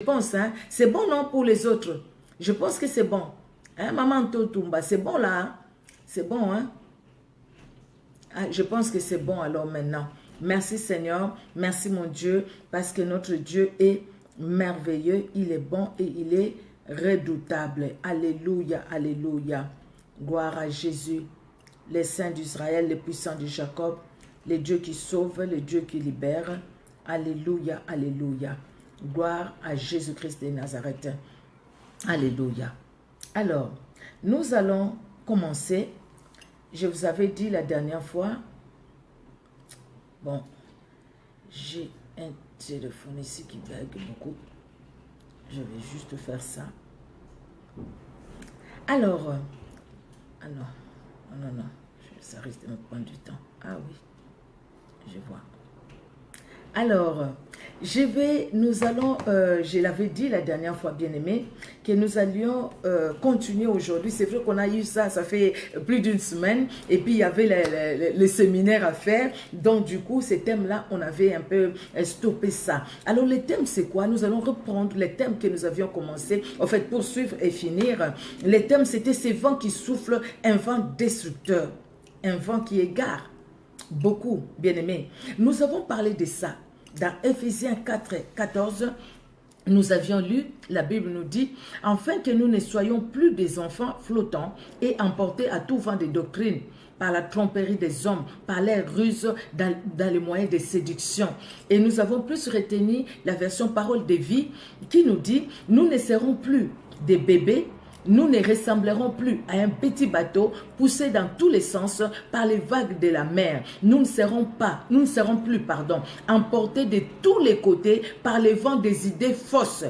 Je pense, hein, c'est bon non pour les autres. Je pense que c'est bon. Hein, Maman Totumba, c'est bon là. Hein? C'est bon, hein? Ah, je pense que c'est bon alors maintenant. Merci Seigneur, merci mon Dieu, parce que notre Dieu est merveilleux, il est bon et il est redoutable. Alléluia, alléluia. Gloire à Jésus, les saints d'Israël, les puissants de Jacob, les dieux qui sauvent, les dieux qui libèrent. Alléluia, alléluia. Gloire à Jésus-Christ de Nazareth. Alléluia. Alors, nous allons commencer. Je vous avais dit la dernière fois, bon, j'ai un téléphone ici qui bug beaucoup. Je vais juste faire ça. Alors, non, ça risque de me prendre du temps. Ah oui, je vois. Alors, nous allons, je l'avais dit la dernière fois, bien aimé, que nous allions continuer aujourd'hui. C'est vrai qu'on a eu ça fait plus d'une semaine, et puis il y avait le séminaire à faire. Donc, du coup, ces thèmes-là, on avait un peu stoppé ça. Alors, les thèmes, c'est quoi? Nous allons reprendre les thèmes que nous avions commencé, en fait, poursuivre et finir. Les thèmes, c'était ces vents qui soufflent, un vent destructeur, un vent qui égare. Beaucoup, bien aimé. Nous avons parlé de ça. Dans Éphésiens 4, 14, nous avions lu, la Bible nous dit, afin que nous ne soyons plus des enfants flottants et emportés à tout vent de doctrine, par la tromperie des hommes, par les ruses dans les moyens de séduction. Et nous avons plus retenu la version parole de vie qui nous dit, nous ne serons plus des bébés, nous ne ressemblerons plus à un petit bateau poussé dans tous les sens par les vagues de la mer. Nous ne serons plus, emportés de tous les côtés par les vents des idées fausses.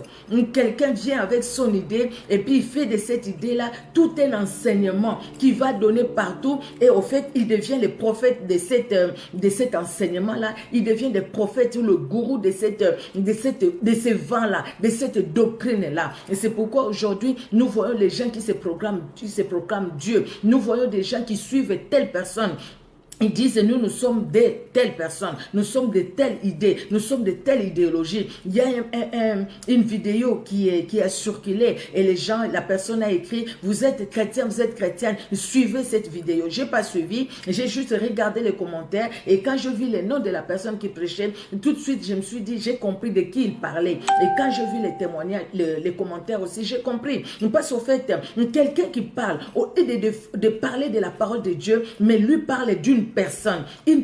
Quelqu'un vient avec son idée et puis il fait de cette idée-là tout un enseignement qui va donner partout et au fait, il devient le prophète de cet enseignement-là. Il devient le prophète ou le gourou de ces vents-là, de cette doctrine-là. Et c'est pourquoi aujourd'hui, nous voyons les gens qui se proclament Dieu. Nous voyons des gens qui suivent telle personne. Ils disent, nous sommes de telles personnes, nous sommes de telles idées, nous sommes de telle idéologie. Il y a une vidéo qui a circulé et la personne a écrit, vous êtes chrétien, vous êtes chrétienne, suivez cette vidéo. Je n'ai pas suivi, j'ai juste regardé les commentaires et quand je vis les noms de la personne qui prêchait, tout de suite je me suis dit, j'ai compris de qui il parlait. Et quand je vis les témoignages, les commentaires aussi, j'ai compris. Parce qu'au fait, quelqu'un qui parle, au lieu de parler de la parole de Dieu, mais lui parle une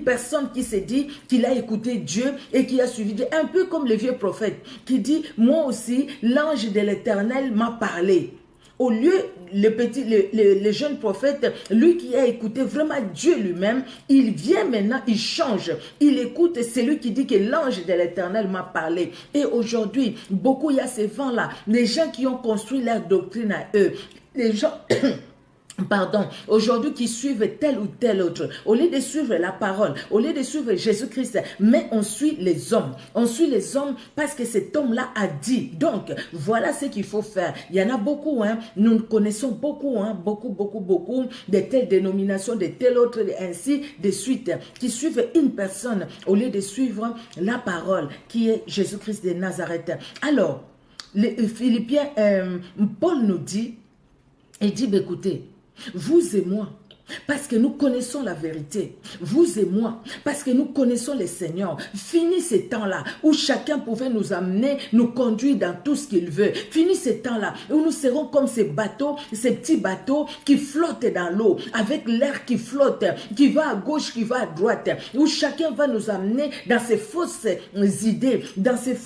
personne qui s'est dit qu'il a écouté Dieu et qui a suivi Dieu, un peu comme le vieux prophète qui dit, moi aussi, l'ange de l'Éternel m'a parlé. Au lieu, le jeune prophète, lui qui a écouté vraiment Dieu lui-même, il vient maintenant, il change, il écoute celui qui dit que l'ange de l'Éternel m'a parlé. Et aujourd'hui, beaucoup, il y a ces vents-là, les gens qui ont construit leur doctrine à eux, les gens... aujourd'hui qui suivent tel ou tel autre, au lieu de suivre la parole, au lieu de suivre Jésus-Christ, mais on suit les hommes. On suit les hommes parce que cet homme-là a dit. Donc, voilà ce qu'il faut faire. Il y en a beaucoup, hein. Nous connaissons beaucoup, hein, beaucoup de telles dénominations, de telles autres, ainsi de suite, qui suivent une personne au lieu de suivre la parole qui est Jésus-Christ de Nazareth. Alors, les Philippiens, Paul nous dit, il dit, écoutez, vous et moi, parce que nous connaissons la vérité, vous et moi, parce que nous connaissons le Seigneur. Fini ces temps-là où chacun pouvait nous amener, nous conduire dans tout ce qu'il veut. Fini ces temps-là où nous serons comme ces bateaux, ces petits bateaux qui flottent dans l'eau, avec l'air qui flotte, qui va à gauche, qui va à droite, où chacun va nous amener dans ces fausses idées, dans ces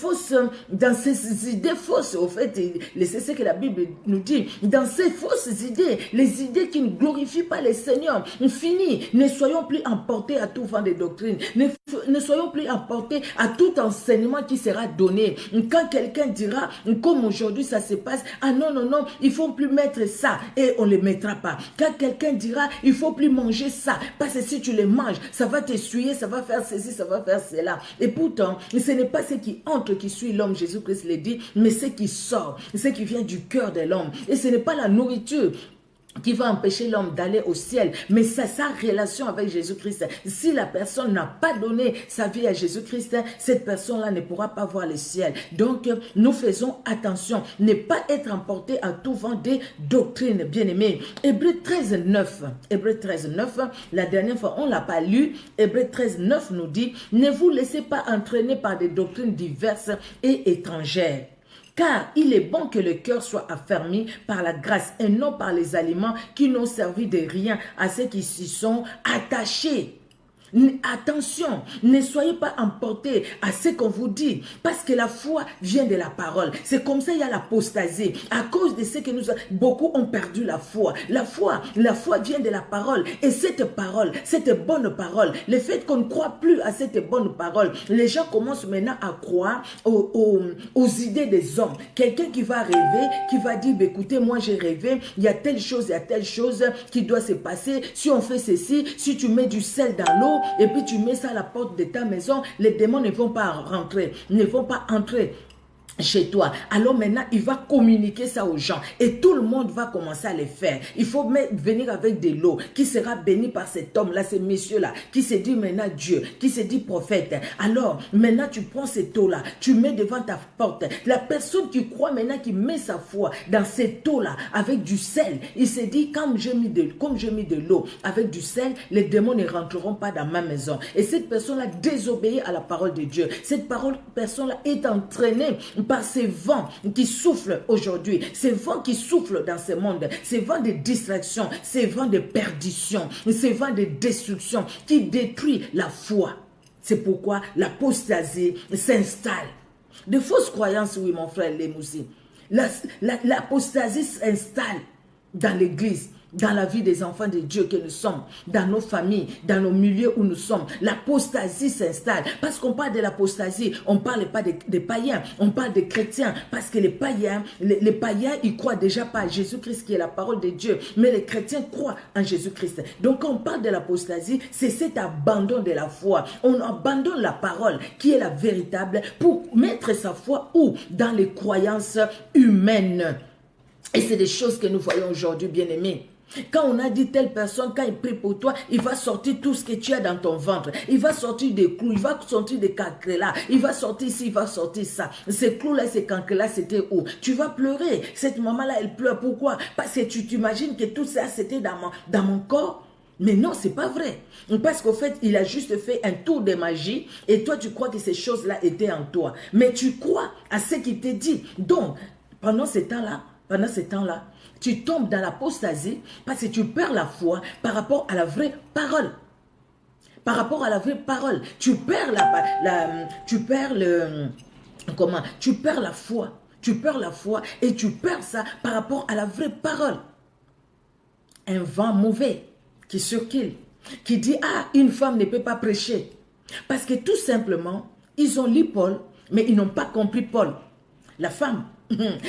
idées fausses, au fait, c'est ce que la Bible nous dit, dans ces fausses idées, les idées qui ne glorifient pas les Seigneur, fini, ne soyons plus emportés à tout vent de doctrine, ne soyons plus emportés à tout enseignement qui sera donné. Quand quelqu'un dira, comme aujourd'hui ça se passe, ah non, il ne faut plus mettre ça, et on ne le mettra pas. Quand quelqu'un dira, il ne faut plus manger ça, parce que si tu le manges, ça va t'essuyer, ça va faire ceci, ça va faire cela. Et pourtant, ce n'est pas ce qui entre qui suit l'homme, Jésus-Christ l'a dit, mais ce qui sort, ce qui vient du cœur de l'homme. Et ce n'est pas la nourriture qui va empêcher l'homme d'aller au ciel, mais c'est sa relation avec Jésus-Christ. Si la personne n'a pas donné sa vie à Jésus-Christ, cette personne-là ne pourra pas voir le ciel. Donc, nous faisons attention, ne pas être emporté à tout vent des doctrines, bien-aimés. Hébreux 13, 9, Hébreux 13, 9, la dernière fois, on ne l'a pas lu, Hébreux 13, 9 nous dit, ne vous laissez pas entraîner par des doctrines diverses et étrangères. Car il est bon que le cœur soit affermi par la grâce et non par les aliments qui n'ont servi de rien à ceux qui s'y sont attachés. Attention, ne soyez pas emportés à ce qu'on vous dit, parce que la foi vient de la parole. C'est comme ça il y a l'apostasie. À cause de ce que beaucoup ont perdu la foi. La foi vient de la parole. Et cette parole, cette bonne parole, le fait qu'on ne croit plus à cette bonne parole, les gens commencent maintenant à croire aux idées des hommes. Quelqu'un qui va rêver, qui va dire, écoutez, moi j'ai rêvé, il y a telle chose qui doit se passer. Si on fait ceci, si tu mets du sel dans l'eau, et puis tu mets ça à la porte de ta maison, les démons ne vont pas rentrer, ne vont pas entrer chez toi. Alors maintenant, il va communiquer ça aux gens et tout le monde va commencer à le faire. Il faut venir avec de l'eau qui sera bénie par cet homme-là, ce monsieur-là, qui se dit maintenant Dieu, qui se dit prophète. Alors, maintenant, tu prends cette eau-là, tu mets devant ta porte. La personne qui croit maintenant, qui met sa foi dans cette eau-là, avec du sel, il se dit, comme j'ai mis de l'eau avec du sel, les démons ne rentreront pas dans ma maison. Et cette personne-là désobéit à la parole de Dieu. Cette personne-là est entraînée par ces vents qui soufflent aujourd'hui, ces vents qui soufflent dans ce monde, ces vents de distraction, ces vents de perdition, ces vents de destruction qui détruisent la foi. C'est pourquoi l'apostasie s'installe. De fausses croyances, oui mon frère Lemousi. L'apostasie s'installe dans l'église, dans la vie des enfants de Dieu que nous sommes, dans nos familles, dans nos milieux où nous sommes. L'apostasie s'installe. Parce qu'on parle de l'apostasie, on ne parle pas des païens, on parle des chrétiens. Parce que les païens, ils croient déjà pas à Jésus-Christ qui est la parole de Dieu. Mais les chrétiens croient en Jésus-Christ. Donc quand on parle de l'apostasie, c'est cet abandon de la foi. On abandonne la parole qui est la véritable pour mettre sa foi où? Dans les croyances humaines. Et c'est des choses que nous voyons aujourd'hui, bien-aimés. Quand on a dit telle personne, quand il prie pour toi, il va sortir tout ce que tu as dans ton ventre. Il va sortir des clous, il va sortir des cancrelats, il va sortir ci, il va sortir ça. Ces clous-là, ces cancrelats, c'était où? Tu vas pleurer. Cette maman-là, elle pleure. Pourquoi? Parce que tu t'imagines que tout ça, c'était dans mon corps. Mais non, c'est pas vrai. Parce qu'au fait, il a juste fait un tour de magie et toi, tu crois que ces choses-là étaient en toi. Mais tu crois à ce qu'il t'a dit. Donc, pendant ce temps-là, tu tombes dans l'apostasie parce que tu perds la foi par rapport à la vraie parole. Par rapport à la vraie parole. Tu perds la foi. Tu perds la foi et tu perds ça par rapport à la vraie parole. Un vent mauvais qui circule, qui dit, ah, une femme ne peut pas prêcher. Parce que tout simplement, ils ont lu Paul, mais ils n'ont pas compris Paul. La femme,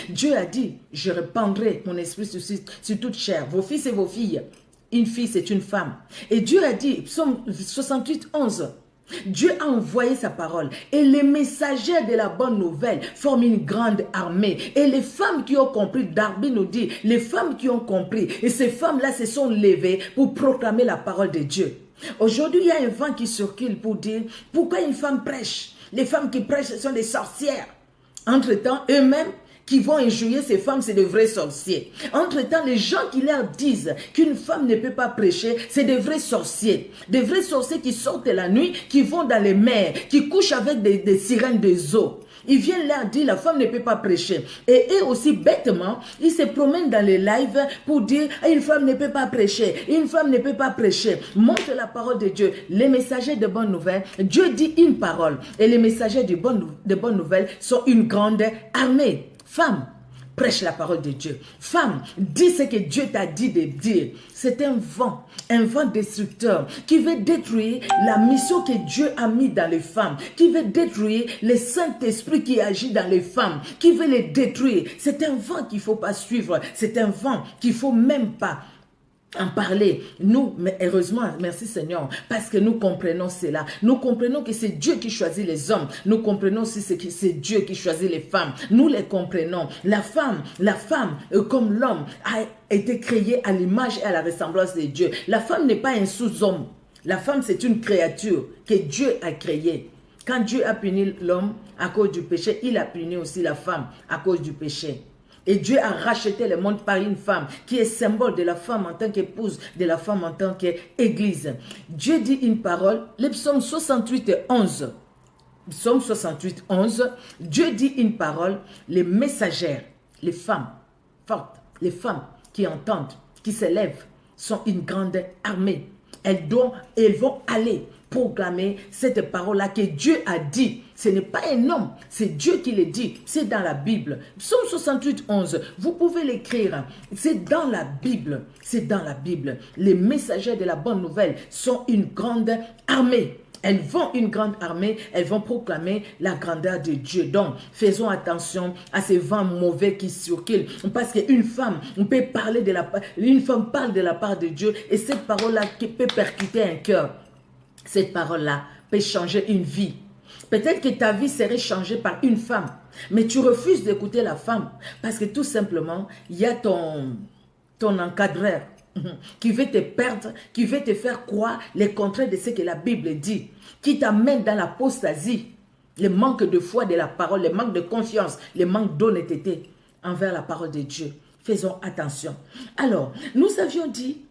Dieu a dit, je répandrai mon esprit sur toute chair, vos fils et vos filles. Une fille, c'est une femme. Et Dieu a dit, psaume 68, 11, Dieu a envoyé sa parole et les messagers de la bonne nouvelle forment une grande armée. Et les femmes qui ont compris, Darby nous dit, les femmes qui ont compris, et ces femmes-là se sont levées pour proclamer la parole de Dieu. Aujourd'hui, il y a un vent qui circule pour dire, pourquoi une femme prêche? Les femmes qui prêchent, ce sont des sorcières. Entre-temps, eux-mêmes, qui vont injurier ces femmes, c'est de vrais sorciers. Entre-temps, les gens qui leur disent qu'une femme ne peut pas prêcher, c'est de vrais sorciers. Des vrais sorciers qui sortent la nuit, qui vont dans les mers, qui couchent avec des sirènes des eaux. Ils viennent leur dire, la femme ne peut pas prêcher. Et eux aussi, bêtement, ils se promènent dans les lives pour dire, une femme ne peut pas prêcher, une femme ne peut pas prêcher. Montre la parole de Dieu. Les messagers de bonnes nouvelles, Dieu dit une parole. Et les messagers de bonnes nouvelles sont une grande armée. Femme, prêche la parole de Dieu. Femme, dis ce que Dieu t'a dit de dire. C'est un vent destructeur qui veut détruire la mission que Dieu a mis dans les femmes, qui veut détruire le Saint-Esprit qui agit dans les femmes, qui veut les détruire. C'est un vent qu'il ne faut pas suivre. C'est un vent qu'il ne faut même pas en parler. Nous, mais heureusement, merci Seigneur, parce que nous comprenons cela. Nous comprenons que c'est Dieu qui choisit les hommes. Nous comprenons aussi que c'est Dieu qui choisit les femmes. Nous les comprenons. La femme, comme l'homme, a été créée à l'image et à la ressemblance de Dieu. La femme n'est pas un sous-homme. La femme, c'est une créature que Dieu a créée. Quand Dieu a puni l'homme à cause du péché, il a puni aussi la femme à cause du péché. Et Dieu a racheté le monde par une femme qui est symbole de la femme en tant qu'épouse, de la femme en tant qu'église. Dieu dit une parole, le psaume 68, 11. Psaume 68, 11. Dieu dit une parole, les messagères, les femmes fortes, les femmes qui entendent, qui s'élèvent, sont une grande armée. Elles vont aller proclamer cette parole-là que Dieu a dit. Ce n'est pas un homme, c'est Dieu qui le dit. C'est dans la Bible. Psaume 68, 11. Vous pouvez l'écrire. C'est dans la Bible. C'est dans la Bible. Les messagers de la bonne nouvelle sont une grande armée. Elles vont une grande armée, elles vont proclamer la grandeur de Dieu. Donc, faisons attention à ces vents mauvais qui circulent. Parce qu'une femme, on peut parler une femme parle de la part de Dieu et cette parole-là qui peut percuter un cœur. Cette parole-là peut changer une vie. Peut-être que ta vie serait changée par une femme, mais tu refuses d'écouter la femme parce que tout simplement, il y a ton encadreur qui veut te perdre, qui veut te faire croire les contraires de ce que la Bible dit, qui t'amène dans l'apostasie, le manque de foi de la parole, le manque de confiance, le manque d'honnêteté envers la parole de Dieu. Faisons attention. Alors, nous avions dit,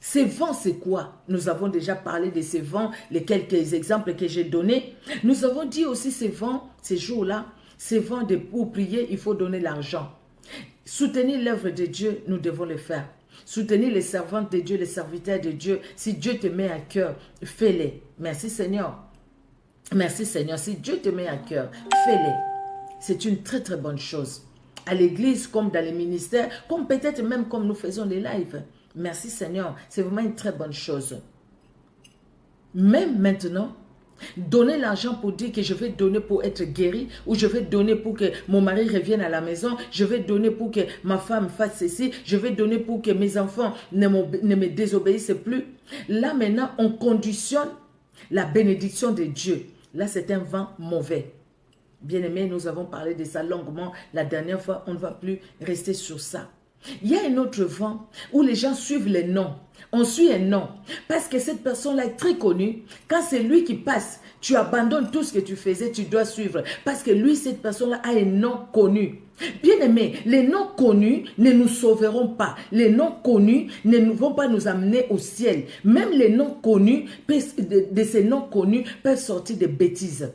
ces vents, c'est quoi? Nous avons déjà parlé de ces vents, les quelques exemples que j'ai donnés. Nous avons dit aussi ces vents, ces jours-là, ces vents pour prier, il faut donner l'argent. Soutenir l'œuvre de Dieu, nous devons le faire. Soutenir les servantes de Dieu, les serviteurs de Dieu. Si Dieu te met à cœur, fais-les. Merci Seigneur. Merci Seigneur. Si Dieu te met à cœur, fais-les. C'est une très très bonne chose. À l'église, comme dans les ministères, comme peut-être même comme nous faisons les lives. Merci Seigneur. C'est vraiment une très bonne chose. Même maintenant, donner l'argent pour dire que je vais donner pour être guéri, ou je vais donner pour que mon mari revienne à la maison, je vais donner pour que ma femme fasse ceci, je vais donner pour que mes enfants ne me désobéissent plus. Là maintenant, on conditionne la bénédiction de Dieu. Là, c'est un vent mauvais. Bien-aimés, nous avons parlé de ça longuement la dernière fois, on ne va plus rester sur ça. Il y a un autre vent où les gens suivent les noms. On suit un nom parce que cette personne-là est très connue. Quand c'est lui qui passe, tu abandonnes tout ce que tu faisais, tu dois suivre. Parce que lui, cette personne-là a un nom connu. Bien aimé, les noms connus ne nous sauveront pas. Les noms connus ne vont pas nous amener au ciel. Même les noms connus, de ces noms connus, peuvent sortir des bêtises.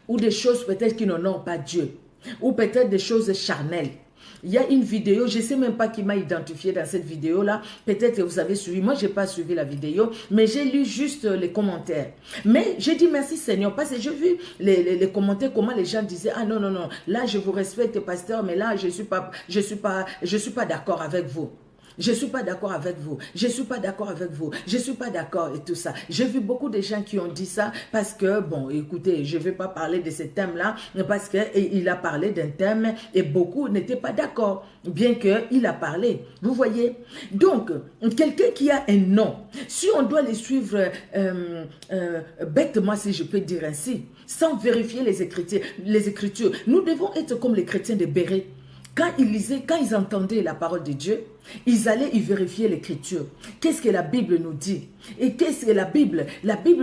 Ou des choses peut-être qui n'honorent pas Dieu. Ou peut-être des choses charnelles. Il y a une vidéo, je ne sais même pas qui m'a identifié dans cette vidéo-là. Peut-être que vous avez suivi. Moi, je n'ai pas suivi la vidéo, mais j'ai lu juste les commentaires. Mais j'ai dit merci Seigneur, parce que j'ai vu les commentaires, comment les gens disaient, ah non, non, non, là je vous respecte pasteur, mais là je ne suis pas d'accord avec vous. Je ne suis pas d'accord avec vous. Je ne suis pas d'accord avec vous. Je ne suis pas d'accord et tout ça. J'ai vu beaucoup de gens qui ont dit ça parce que, bon, écoutez, je ne vais pas parler de ce thème-là parce qu'il a parlé d'un thème et beaucoup n'étaient pas d'accord, bien qu'il a parlé. Vous voyez? Donc, quelqu'un qui a un nom, si on doit les suivre bêtement, si je peux dire ainsi, sans vérifier les Écritures, nous devons être comme les chrétiens de Béret. Quand ils lisaient, quand ils entendaient la parole de Dieu, ils allaient y vérifier l'écriture. Qu'est-ce que la Bible nous dit? Et qu'est-ce que la Bible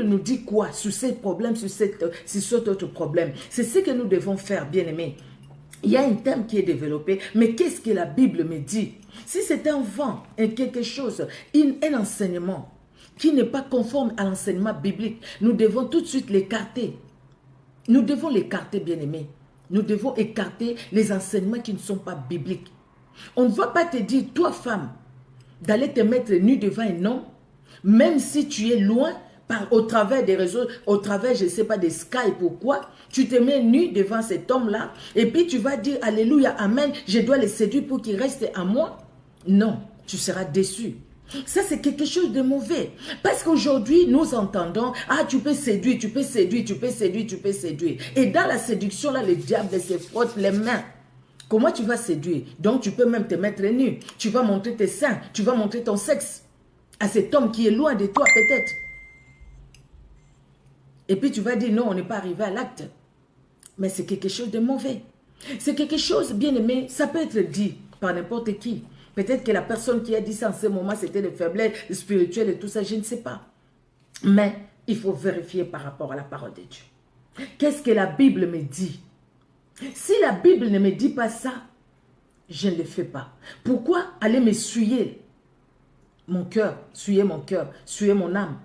nous dit quoi sur ces problèmes, sur cet autre problème? C'est ce que nous devons faire, bien-aimés. Il y a un thème qui est développé, mais qu'est-ce que la Bible me dit? Si c'est un vent, quelque chose, un enseignement qui n'est pas conforme à l'enseignement biblique, nous devons tout de suite l'écarter. Nous devons l'écarter, bien-aimés. Nous devons écarter les enseignements qui ne sont pas bibliques. On ne va pas te dire, toi femme, d'aller te mettre nu devant un homme, même si tu es loin, au travers des réseaux, au travers, je ne sais pas, des Skype ou quoi, tu te mets nu devant cet homme-là, et puis tu vas dire, alléluia, amen, je dois le séduire pour qu'il reste à moi. Non, tu seras déçu. Ça, c'est quelque chose de mauvais. Parce qu'aujourd'hui, nous entendons, ah, tu peux séduire, tu peux séduire, tu peux séduire, tu peux séduire. Et dans la séduction, là, le diable se frotte les mains. Comment tu vas séduire? Donc tu peux même te mettre nu. Tu vas montrer tes seins. Tu vas montrer ton sexe à cet homme qui est loin de toi peut-être. Et puis tu vas dire non, on n'est pas arrivé à l'acte. Mais c'est quelque chose de mauvais. C'est quelque chose, bien aimé, ça peut être dit par n'importe qui. Peut-être que la personne qui a dit ça en ce moment, c'était des faiblesses spirituelles et tout ça, je ne sais pas. Mais il faut vérifier par rapport à la parole de Dieu. Qu'est-ce que la Bible me dit? Si la Bible ne me dit pas ça, je ne le fais pas. Pourquoi aller me souiller mon cœur, souiller mon âme?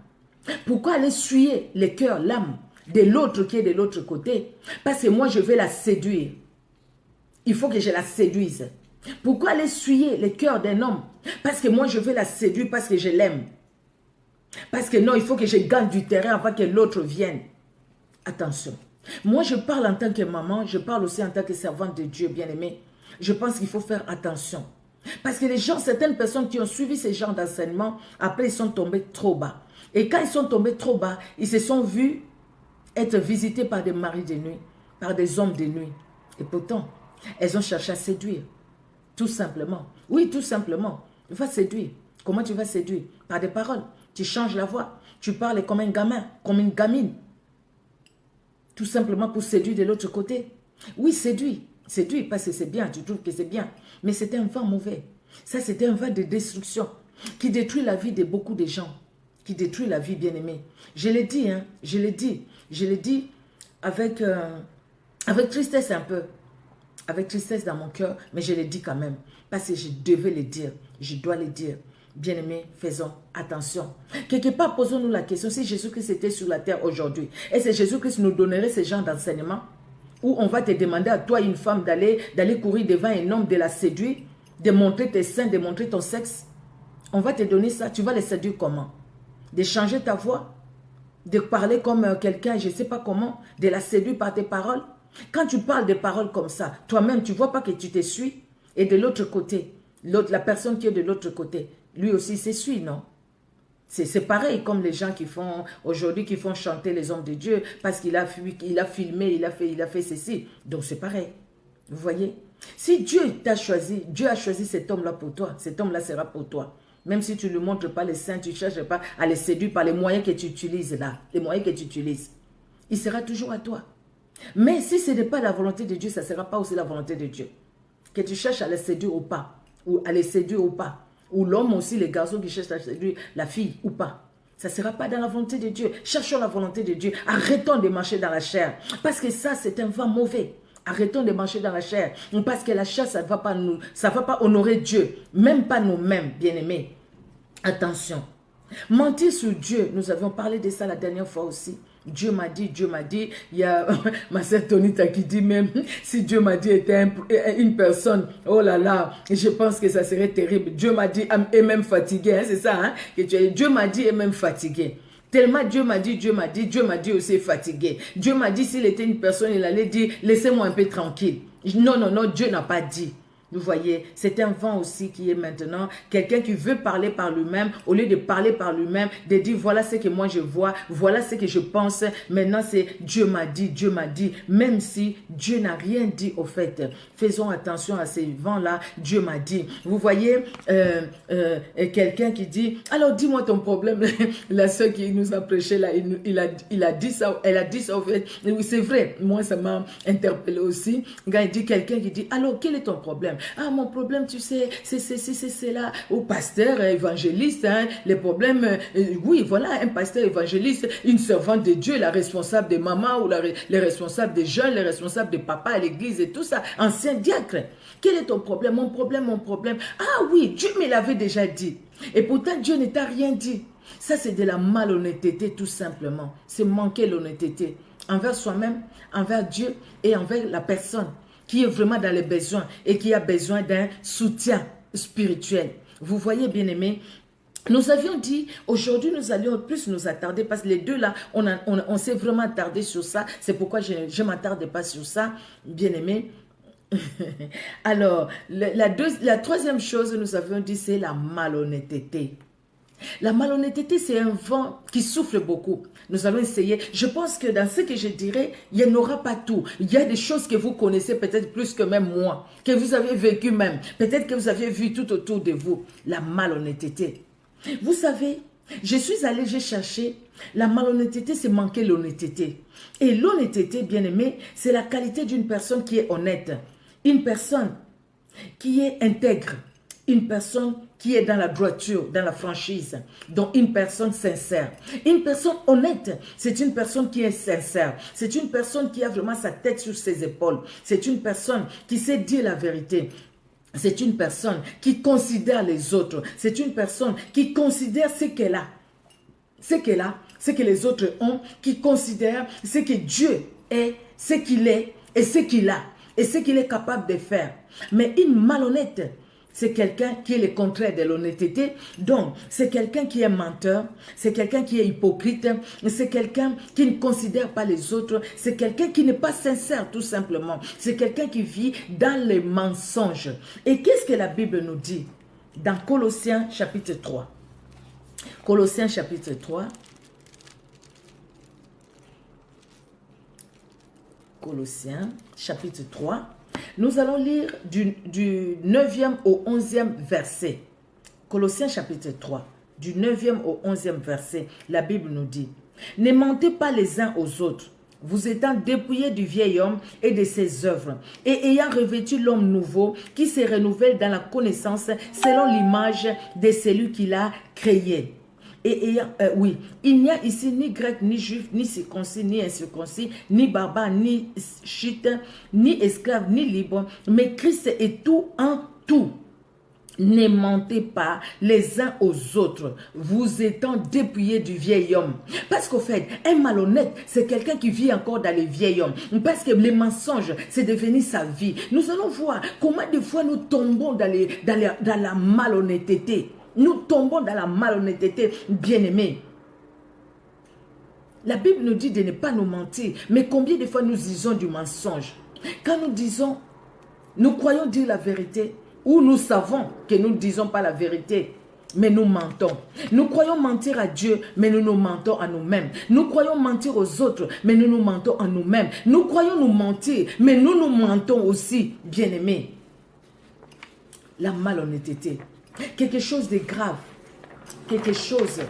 Pourquoi aller souiller le cœur, l'âme de l'autre qui est de l'autre côté? Parce que moi, je vais la séduire. Il faut que je la séduise. Pourquoi aller souiller le cœur d'un homme? Parce que moi, je vais la séduire parce que je l'aime. Parce que non, il faut que je gagne du terrain avant que l'autre vienne. Attention. Moi, je parle en tant que maman, je parle aussi en tant que servante de Dieu, bien-aimé. Je pense qu'il faut faire attention. Parce que les gens, certaines personnes qui ont suivi ces genres d'enseignement, après, ils sont tombés trop bas. Et quand ils sont tombés trop bas, ils se sont vus être visités par des maris de nuit, par des hommes de nuit. Et pourtant, elles ont cherché à séduire. Tout simplement. Oui, tout simplement. Tu vas séduire. Comment tu vas séduire? Par des paroles. Tu changes la voix. Tu parles comme un gamin, comme une gamine. Tout simplement pour séduire de l'autre côté. Oui, séduire. Séduire parce que c'est bien, tu trouves que c'est bien. Mais c'est un vent mauvais. Ça, c'est un vent de destruction qui détruit la vie de beaucoup de gens. Qui détruit la vie, bien-aimée. Je l'ai dit, hein. Je l'ai dit. Je l'ai dit avec tristesse un peu. Avec tristesse dans mon cœur, mais je l'ai dit quand même. Parce que je devais le dire. Je dois le dire. Bien-aimés, faisons attention. Quelque part, posons-nous la question, si Jésus-Christ était sur la terre aujourd'hui, est-ce que Jésus-Christ nous donnerait ce genre d'enseignement où on va te demander à toi, une femme, d'aller courir devant un homme, de la séduire, de montrer tes seins, de montrer ton sexe? On va te donner ça. Tu vas le séduire comment? De changer ta voix? De parler comme quelqu'un, je ne sais pas comment, de la séduire par tes paroles? Quand tu parles de paroles comme ça, toi-même, tu ne vois pas que tu t'essuies. Et de l'autre côté, la personne qui est de l'autre côté, lui aussi s'essuie, non? C'est pareil comme les gens qui font aujourd'hui, qui font chanter les hommes de Dieu parce qu'il a filmé, il a fait ceci. Donc c'est pareil. Vous voyez? Si Dieu t'a choisi, Dieu a choisi cet homme-là pour toi. Cet homme-là sera pour toi. Même si tu ne lui montres pas les seins, tu ne cherches pas à les séduire par les moyens que tu utilises là. Les moyens que tu utilises. Il sera toujours à toi. Mais si ce n'est pas la volonté de Dieu, ça ne sera pas aussi la volonté de Dieu. Que tu cherches à les séduire ou pas. Ou à les séduire ou pas. Ou l'homme aussi, les garçons qui cherchent à séduire la fille ou pas. Ça ne sera pas dans la volonté de Dieu. Cherchons la volonté de Dieu. Arrêtons de marcher dans la chair. Parce que ça, c'est un vent mauvais. Arrêtons de marcher dans la chair. Parce que la chair, ça ne va pas honorer Dieu. Même pas nous-mêmes, bien-aimés. Attention. Mentir sur Dieu, nous avions parlé de ça la dernière fois aussi. Dieu m'a dit, il y a ma sœur Tonita qui dit même, si Dieu m'a dit était une personne, oh là là, je pense que ça serait terrible. Dieu m'a dit, et même fatigué, hein, c'est ça, hein, que Dieu m'a dit, et même fatigué. Tellement Dieu m'a dit aussi fatigué. Dieu m'a dit, s'il était une personne, il allait dire, laissez-moi un peu tranquille. Non, non, non, Dieu n'a pas dit. Vous voyez, c'est un vent aussi qui est maintenant, quelqu'un qui veut parler par lui-même, au lieu de parler par lui-même, de dire voilà ce que moi je vois, voilà ce que je pense, maintenant c'est Dieu m'a dit, même si Dieu n'a rien dit au fait. Faisons attention à ces vents-là, Dieu m'a dit. Vous voyez, quelqu'un qui dit, alors dis-moi ton problème, la soeur qui nous a prêché là, il a dit ça, elle a dit ça au fait, oui c'est vrai, moi ça m'a interpellé aussi, quand il dit quelqu'un qui dit, alors quel est ton problème? Ah, mon problème, tu sais, c'est là. Au pasteur, évangéliste, hein, les problèmes, oui, voilà, un pasteur évangéliste, une servante de Dieu, la responsable des mamans ou les responsables des jeunes, les responsables des papas à l'église et tout ça, ancien diacre. Quel est ton problème? Mon problème. Ah oui, Dieu me l'avait déjà dit. Et pourtant, Dieu ne t'a rien dit. Ça, c'est de la malhonnêteté, tout simplement. C'est manquer l'honnêteté envers soi-même, envers Dieu et envers la personne qui est vraiment dans les besoins et qui a besoin d'un soutien spirituel. Vous voyez, bien-aimés, nous avions dit, aujourd'hui nous allions plus nous attarder, parce que les deux là, on s'est vraiment attardé sur ça, c'est pourquoi je ne m'attarde pas sur ça, bien-aimés. Alors, la troisième chose, nous avions dit, c'est la malhonnêteté. La malhonnêteté, c'est un vent qui souffle beaucoup. Nous allons essayer. Je pense que dans ce que je dirais, il n'y en aura pas tout. Il y a des choses que vous connaissez peut-être plus que même moi, que vous avez vécu même. Peut-être que vous avez vu tout autour de vous. La malhonnêteté. Vous savez, je suis allée, j'ai cherché. La malhonnêteté, c'est manquer l'honnêteté. Et l'honnêteté, bien aimé, c'est la qualité d'une personne qui est honnête. Une personne qui est intègre. Une personne qui est dans la droiture, dans la franchise. Donc une personne sincère. Une personne honnête, c'est une personne qui est sincère. C'est une personne qui a vraiment sa tête sur ses épaules. C'est une personne qui sait dire la vérité. C'est une personne qui considère les autres. C'est une personne qui considère ce qu'elle a. Ce qu'elle a, ce que les autres ont, qui considère ce que Dieu est, ce qu'il est et ce qu'il a. Et ce qu'il est capable de faire. Mais une malhonnête, c'est quelqu'un qui est le contraire de l'honnêteté. Donc, c'est quelqu'un qui est menteur, c'est quelqu'un qui est hypocrite, c'est quelqu'un qui ne considère pas les autres, c'est quelqu'un qui n'est pas sincère tout simplement. C'est quelqu'un qui vit dans les mensonges. Et qu'est-ce que la Bible nous dit dans Colossiens chapitre 3? Colossiens chapitre 3. Colossiens chapitre 3. Nous allons lire du 9e au 11e verset. Colossiens chapitre 3, du 9e au 11e verset, la Bible nous dit: ne mentez pas les uns aux autres, vous étant dépouillés du vieil homme et de ses œuvres, et ayant revêtu l'homme nouveau qui se renouvelle dans la connaissance selon l'image de celui qui l'a créé. Oui, il n'y a ici ni grec, ni juif, ni circoncis, ni incirconcis, ni barbare, ni chite, ni esclave, ni libre, mais Christ est tout en tout. Ne mentez pas les uns aux autres, vous étant dépouillés du vieil homme. Parce qu'au fait, un malhonnête, c'est quelqu'un qui vit encore dans le vieil homme. Parce que les mensonges, c'est devenu sa vie. Nous allons voir comment des fois nous tombons dans la malhonnêteté. Nous tombons dans la malhonnêteté, bien-aimés. La Bible nous dit de ne pas nous mentir. Mais combien de fois nous disons du mensonge? Quand nous disons, nous croyons dire la vérité, ou nous savons que nous ne disons pas la vérité, mais nous mentons. Nous croyons mentir à Dieu, mais nous nous mentons à nous-mêmes. Nous croyons mentir aux autres, mais nous nous mentons à nous-mêmes. Nous croyons nous mentir, mais nous nous mentons aussi, bien-aimés. La malhonnêteté. Quelque chose de grave, quelque chose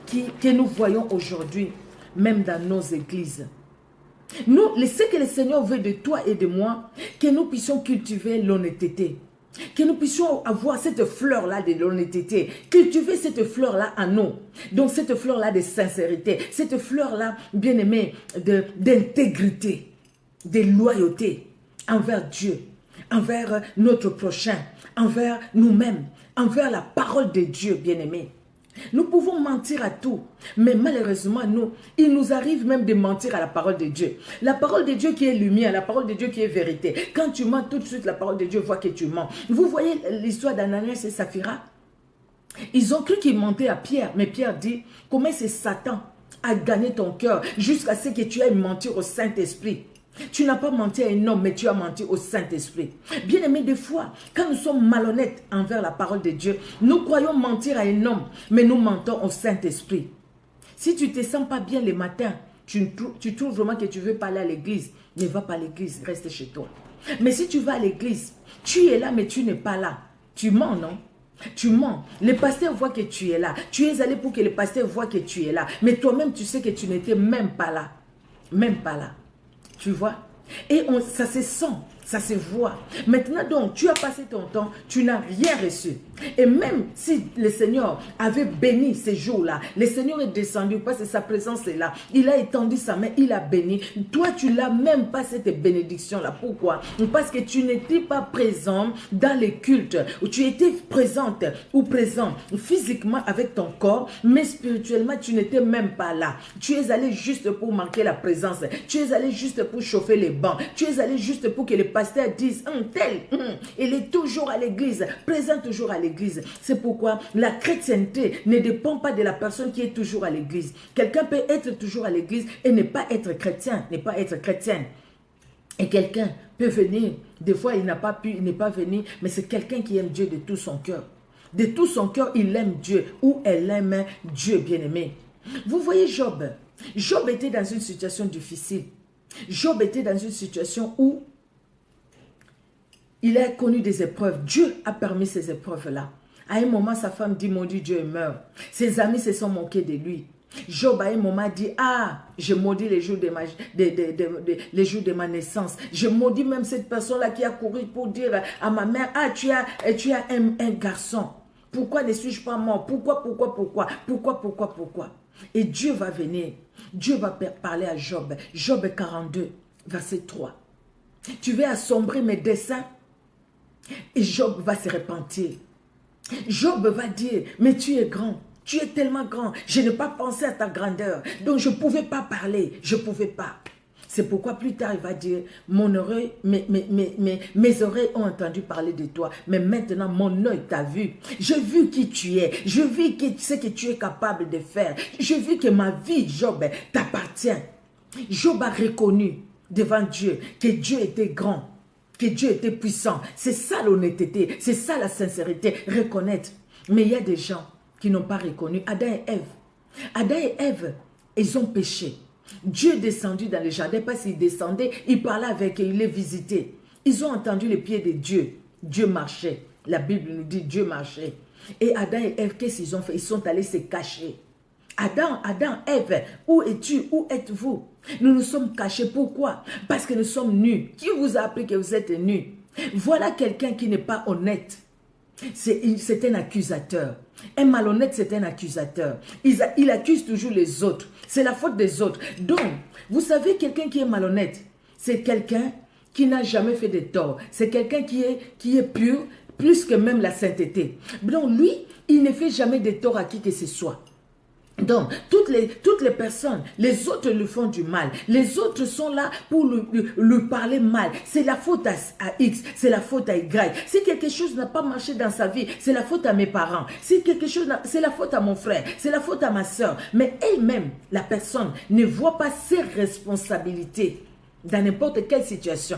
que nous voyons aujourd'hui, même dans nos églises. Nous, ce que le Seigneur veut de toi et de moi, que nous puissions cultiver l'honnêteté, que nous puissions avoir cette fleur-là de l'honnêteté, cultiver cette fleur-là en nous. Donc cette fleur-là de sincérité, cette fleur-là, bien-aimée, d'intégrité, de loyauté envers Dieu, envers notre prochain, envers nous-mêmes, envers la parole de Dieu, bien-aimé. Nous pouvons mentir à tout, mais malheureusement, il nous arrive même de mentir à la parole de Dieu. La parole de Dieu qui est lumière, la parole de Dieu qui est vérité. Quand tu mens, tout de suite, la parole de Dieu voit que tu mens. Vous voyez l'histoire d'Ananias et Saphira? Ils ont cru qu'ils mentaient à Pierre, mais Pierre dit, comment c'est Satan a gagné ton cœur jusqu'à ce que tu ailles mentir au Saint-Esprit? Tu n'as pas menti à un homme, mais tu as menti au Saint-Esprit. Bien aimé, des fois, quand nous sommes malhonnêtes envers la parole de Dieu, nous croyons mentir à un homme, mais nous mentons au Saint-Esprit. Si tu ne te sens pas bien le matin, tu trouves vraiment que tu veux pas aller à l'église, ne va pas à l'église, reste chez toi. Mais si tu vas à l'église, tu es là, mais tu n'es pas là. Tu mens, non? Tu mens. Le pasteur voit que tu es là. Tu es allé pour que le pasteur voit que tu es là. Mais toi-même, tu sais que tu n'étais même pas là. Même pas là. Tu vois? Et ça se sent, ça se voit. Maintenant donc, tu as passé ton temps, tu n'as rien reçu. Et même si le Seigneur avait béni ces jours-là, le Seigneur est descendu parce que sa présence est là. Il a étendu sa main, il a béni. Toi, tu n'as même pas cette bénédiction-là. Pourquoi? Parce que tu n'étais pas présent dans les cultes, où tu étais présente ou présent physiquement avec ton corps, mais spirituellement, tu n'étais même pas là. Tu es allé juste pour marquer la présence. Tu es allé juste pour chauffer les bancs. Tu es allé juste pour que les pasteurs disent, il est toujours à l'église, présent toujours à l'église. C'est pourquoi la chrétienté ne dépend pas de la personne qui est toujours à l'église. Quelqu'un peut être toujours à l'église et ne pas être chrétien, ne pas être chrétienne. Et quelqu'un peut venir, des fois il n'a pas pu, il n'est pas venu, mais c'est quelqu'un qui aime Dieu de tout son cœur. De tout son cœur, il aime Dieu ou elle aime Dieu, bien-aimé. Vous voyez Job. Job était dans une situation difficile. Job était dans une situation où il a connu des épreuves. Dieu a permis ces épreuves-là. À un moment, sa femme dit, maudit Dieu et meurt. Ses amis se sont moqués de lui. Job, à un moment, dit, ah, je maudis les jours les jours de ma naissance. Je maudis même cette personne-là qui a couru pour dire à ma mère, ah, tu as un garçon. Pourquoi ne suis-je pas mort? Pourquoi? Et Dieu va venir. Dieu va parler à Job. Job 42, verset 3. Tu vas assombrer mes desseins et Job va se repentir. Job va dire, mais tu es grand. Tu es tellement grand. Je n'ai pas pensé à ta grandeur. Donc je ne pouvais pas parler. Je ne pouvais pas. C'est pourquoi plus tard il va dire, mon oreille, mes oreilles ont entendu parler de toi, mais maintenant mon œil t'a vu. J'ai vu qui tu es, j'ai vu ce que tu es capable de faire. J'ai vu que ma vie, Job, t'appartient. Job a reconnu devant Dieu que Dieu était grand, que Dieu était puissant. C'est ça l'honnêteté, c'est ça la sincérité, reconnaître. Mais il y a des gens qui n'ont pas reconnu Adam et Ève. Adam et Ève, ils ont péché. Dieu est descendu dans le jardin parce qu'il descendait, il parlait avec eux, il les visitait. Ils ont entendu les pieds de Dieu. Dieu marchait. La Bible nous dit Dieu marchait. Et Adam et Ève, qu'est-ce qu'ils ont fait? Ils sont allés se cacher. Adam, Ève, où es-tu? Où êtes-vous? Nous nous sommes cachés. Pourquoi? Parce que nous sommes nus. Qui vous a appris que vous êtes nus? Voilà quelqu'un qui n'est pas honnête. C'est un accusateur. Un malhonnête, c'est un accusateur. Il accuse toujours les autres. C'est la faute des autres. Donc, vous savez, quelqu'un qui est malhonnête, c'est quelqu'un qui n'a jamais fait de tort. C'est quelqu'un qui est pur, plus que même la sainteté. Donc, lui, il ne fait jamais de tort à qui que ce soit. Donc, toutes les personnes, les autres lui font du mal. Les autres sont là pour lui parler mal. C'est la faute à X, c'est la faute à Y. Si quelque chose n'a pas marché dans sa vie, c'est la faute à mes parents. Si quelque chose, c'est la faute à mon frère, c'est la faute à ma soeur. Mais elle-même, la personne, ne voit pas ses responsabilités dans n'importe quelle situation.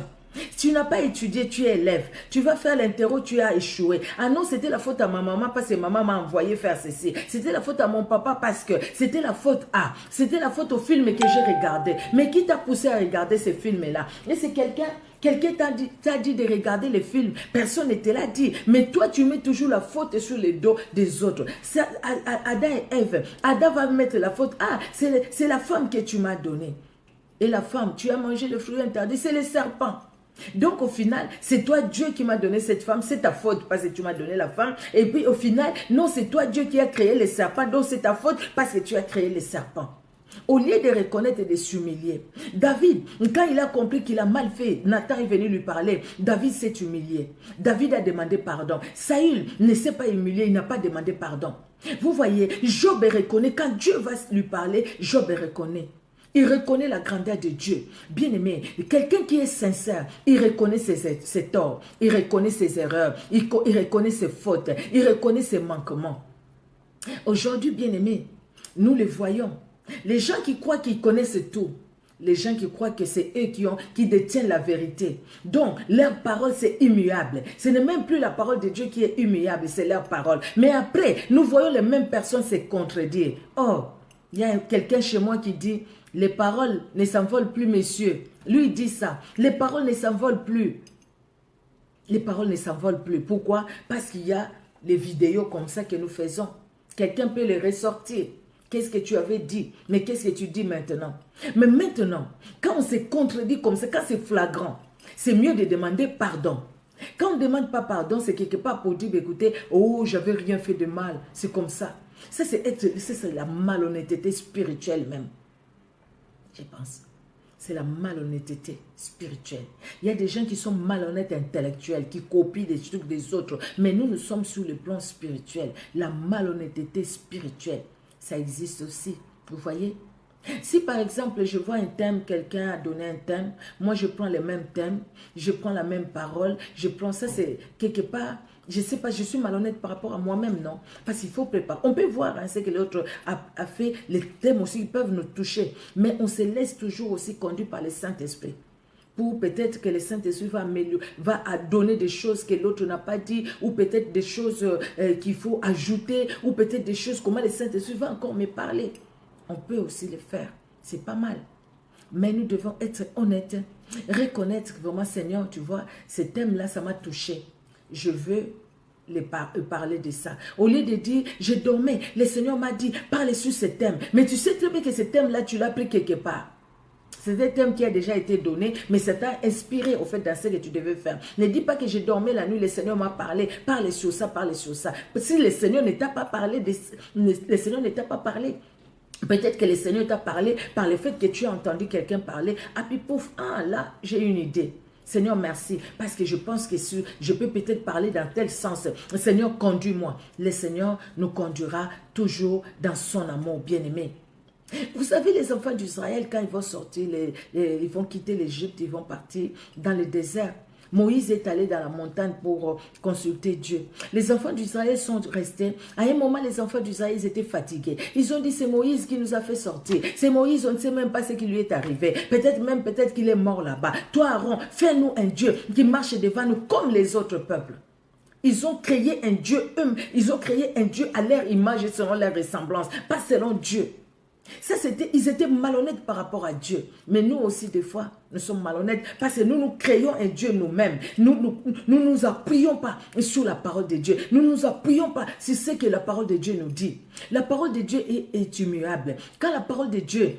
Tu n'as pas étudié, tu es élève. Tu vas faire l'interro, tu as échoué. Ah non, c'était la faute à ma maman parce que maman m'a envoyé faire ceci. C'était la faute à mon papa parce que c'était la faute à. C'était la faute au film que j'ai regardé. Mais qui t'a poussé à regarder ces films-là? Et c'est quelqu'un t'a dit de regarder les films. Personne ne te l'a dit. Mais toi, tu mets toujours la faute sur les dos des autres. Adam et Ève. Adam va mettre la faute. Ah, c'est la femme que tu m'as donnée. Et la femme, tu as mangé le fruit interdit. C'est le serpent. Donc au final, c'est toi Dieu qui m'a donné cette femme, c'est ta faute parce que tu m'as donné la femme. Et puis au final, non, c'est toi Dieu qui a créé les serpents, donc c'est ta faute parce que tu as créé les serpents. Au lieu de reconnaître et de s'humilier, David, quand il a compris qu'il a mal fait, Nathan est venu lui parler, David s'est humilié. David a demandé pardon. Saül ne s'est pas humilié, il n'a pas demandé pardon. Vous voyez, Job reconnaît, quand Dieu va lui parler, Job reconnaît. Il reconnaît la grandeur de Dieu. Bien-aimé, quelqu'un qui est sincère, il reconnaît ses torts, il reconnaît ses erreurs, il reconnaît ses fautes, il reconnaît ses manquements. Aujourd'hui, bien-aimé, nous le voyons. Les gens qui croient qu'ils connaissent tout, les gens qui croient que c'est eux qui détiennent la vérité. Donc, leur parole, c'est immuable. Ce n'est même plus la parole de Dieu qui est immuable, c'est leur parole. Mais après, nous voyons les mêmes personnes se contredire. Oh, il y a quelqu'un chez moi qui dit... Les paroles ne s'envolent plus, messieurs. Lui, il dit ça. Les paroles ne s'envolent plus. Les paroles ne s'envolent plus. Pourquoi? Parce qu'il y a les vidéos comme ça que nous faisons. Quelqu'un peut les ressortir. Qu'est-ce que tu avais dit? Mais qu'est-ce que tu dis maintenant? Mais maintenant, quand on se contredit comme ça, quand c'est flagrant, c'est mieux de demander pardon. Quand on ne demande pas pardon, c'est quelque part pour dire, écoutez, oh, j'avais rien fait de mal. C'est comme ça. Ça, c'est la malhonnêteté spirituelle même. Je pense. C'est la malhonnêteté spirituelle. Il y a des gens qui sont malhonnêtes intellectuels, qui copient des trucs des autres. Mais nous sommes sur le plan spirituel. La malhonnêteté spirituelle, ça existe aussi. Vous voyez? Si par exemple, je vois un thème, quelqu'un a donné un thème, moi je prends le même thème, je prends la même parole, je prends ça, c'est quelque part... Je ne sais pas, je suis malhonnête par rapport à moi-même, non? Parce qu'il faut préparer. On peut voir ce que l'autre a fait. Les thèmes aussi, ils peuvent nous toucher. Mais on se laisse toujours aussi conduire par le Saint-Esprit. pour peut-être que le Saint-Esprit va donner des choses que l'autre n'a pas dit, ou peut-être des choses qu'il faut ajouter, ou peut-être des choses comment le Saint-Esprit va encore me parler. On peut aussi le faire, c'est pas mal. Mais nous devons être honnêtes, reconnaître que vraiment, Seigneur, tu vois, ce thème-là, ça m'a touché. Je veux parler de ça. Au lieu de dire, je dormais, le Seigneur m'a dit, parle sur ce thème. Mais tu sais très bien que ce thème-là, tu l'as pris quelque part. C'est un thème qui a déjà été donné, mais ça t'a inspiré au fait dans ce que tu devais faire. Ne dis pas que je dormais la nuit, le Seigneur m'a parlé, parle sur ça, parle sur ça. Si le Seigneur ne t'a pas parlé, le Seigneur ne t'a pas parlé, peut-être que le Seigneur t'a parlé par le fait que tu as entendu quelqu'un parler. Ah puis pouf, ah là, j'ai une idée. Seigneur, merci, parce que je pense que je peux peut-être parler dans tel sens. Seigneur, conduis-moi. Le Seigneur nous conduira toujours dans son amour, bien-aimé. Vous savez, les enfants d'Israël, quand ils vont sortir, ils vont quitter l'Égypte, ils vont partir dans le désert. Moïse est allé dans la montagne pour consulter Dieu. Les enfants d'Israël sont restés. À un moment, les enfants d'Israël étaient fatigués. Ils ont dit, c'est Moïse qui nous a fait sortir. C'est Moïse, on ne sait même pas ce qui lui est arrivé. Peut-être qu'il est mort là-bas. Toi, Aaron, fais-nous un Dieu qui marche devant nous comme les autres peuples. Ils ont créé un Dieu, ils ont créé un Dieu à leur image et selon leur ressemblance, pas selon Dieu. Ça, ils étaient malhonnêtes par rapport à Dieu. Mais nous aussi, des fois, nous sommes malhonnêtes parce que nous créons un Dieu nous-mêmes. Nous appuyons pas sur la parole de Dieu. Nous nous appuyons pas sur ce que la parole de Dieu nous dit. La parole de Dieu est immuable. Quand la parole de Dieu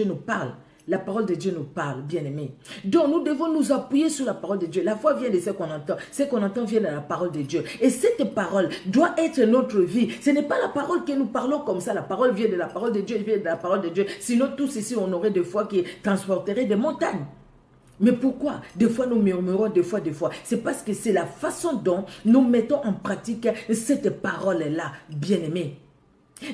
nous parle, la parole de Dieu nous parle, bien-aimés. Donc, nous devons nous appuyer sur la parole de Dieu. La foi vient de ce qu'on entend. Ce qu'on entend vient de la parole de Dieu. Et cette parole doit être notre vie. Ce n'est pas la parole que nous parlons comme ça. La parole vient de la parole de Dieu, elle vient de la parole de Dieu. Sinon, tous ici, on aurait des foi qui transporteraient des montagnes. Mais pourquoi? Des fois, nous murmurons, des fois. C'est parce que c'est la façon dont nous mettons en pratique cette parole-là, bien-aimés.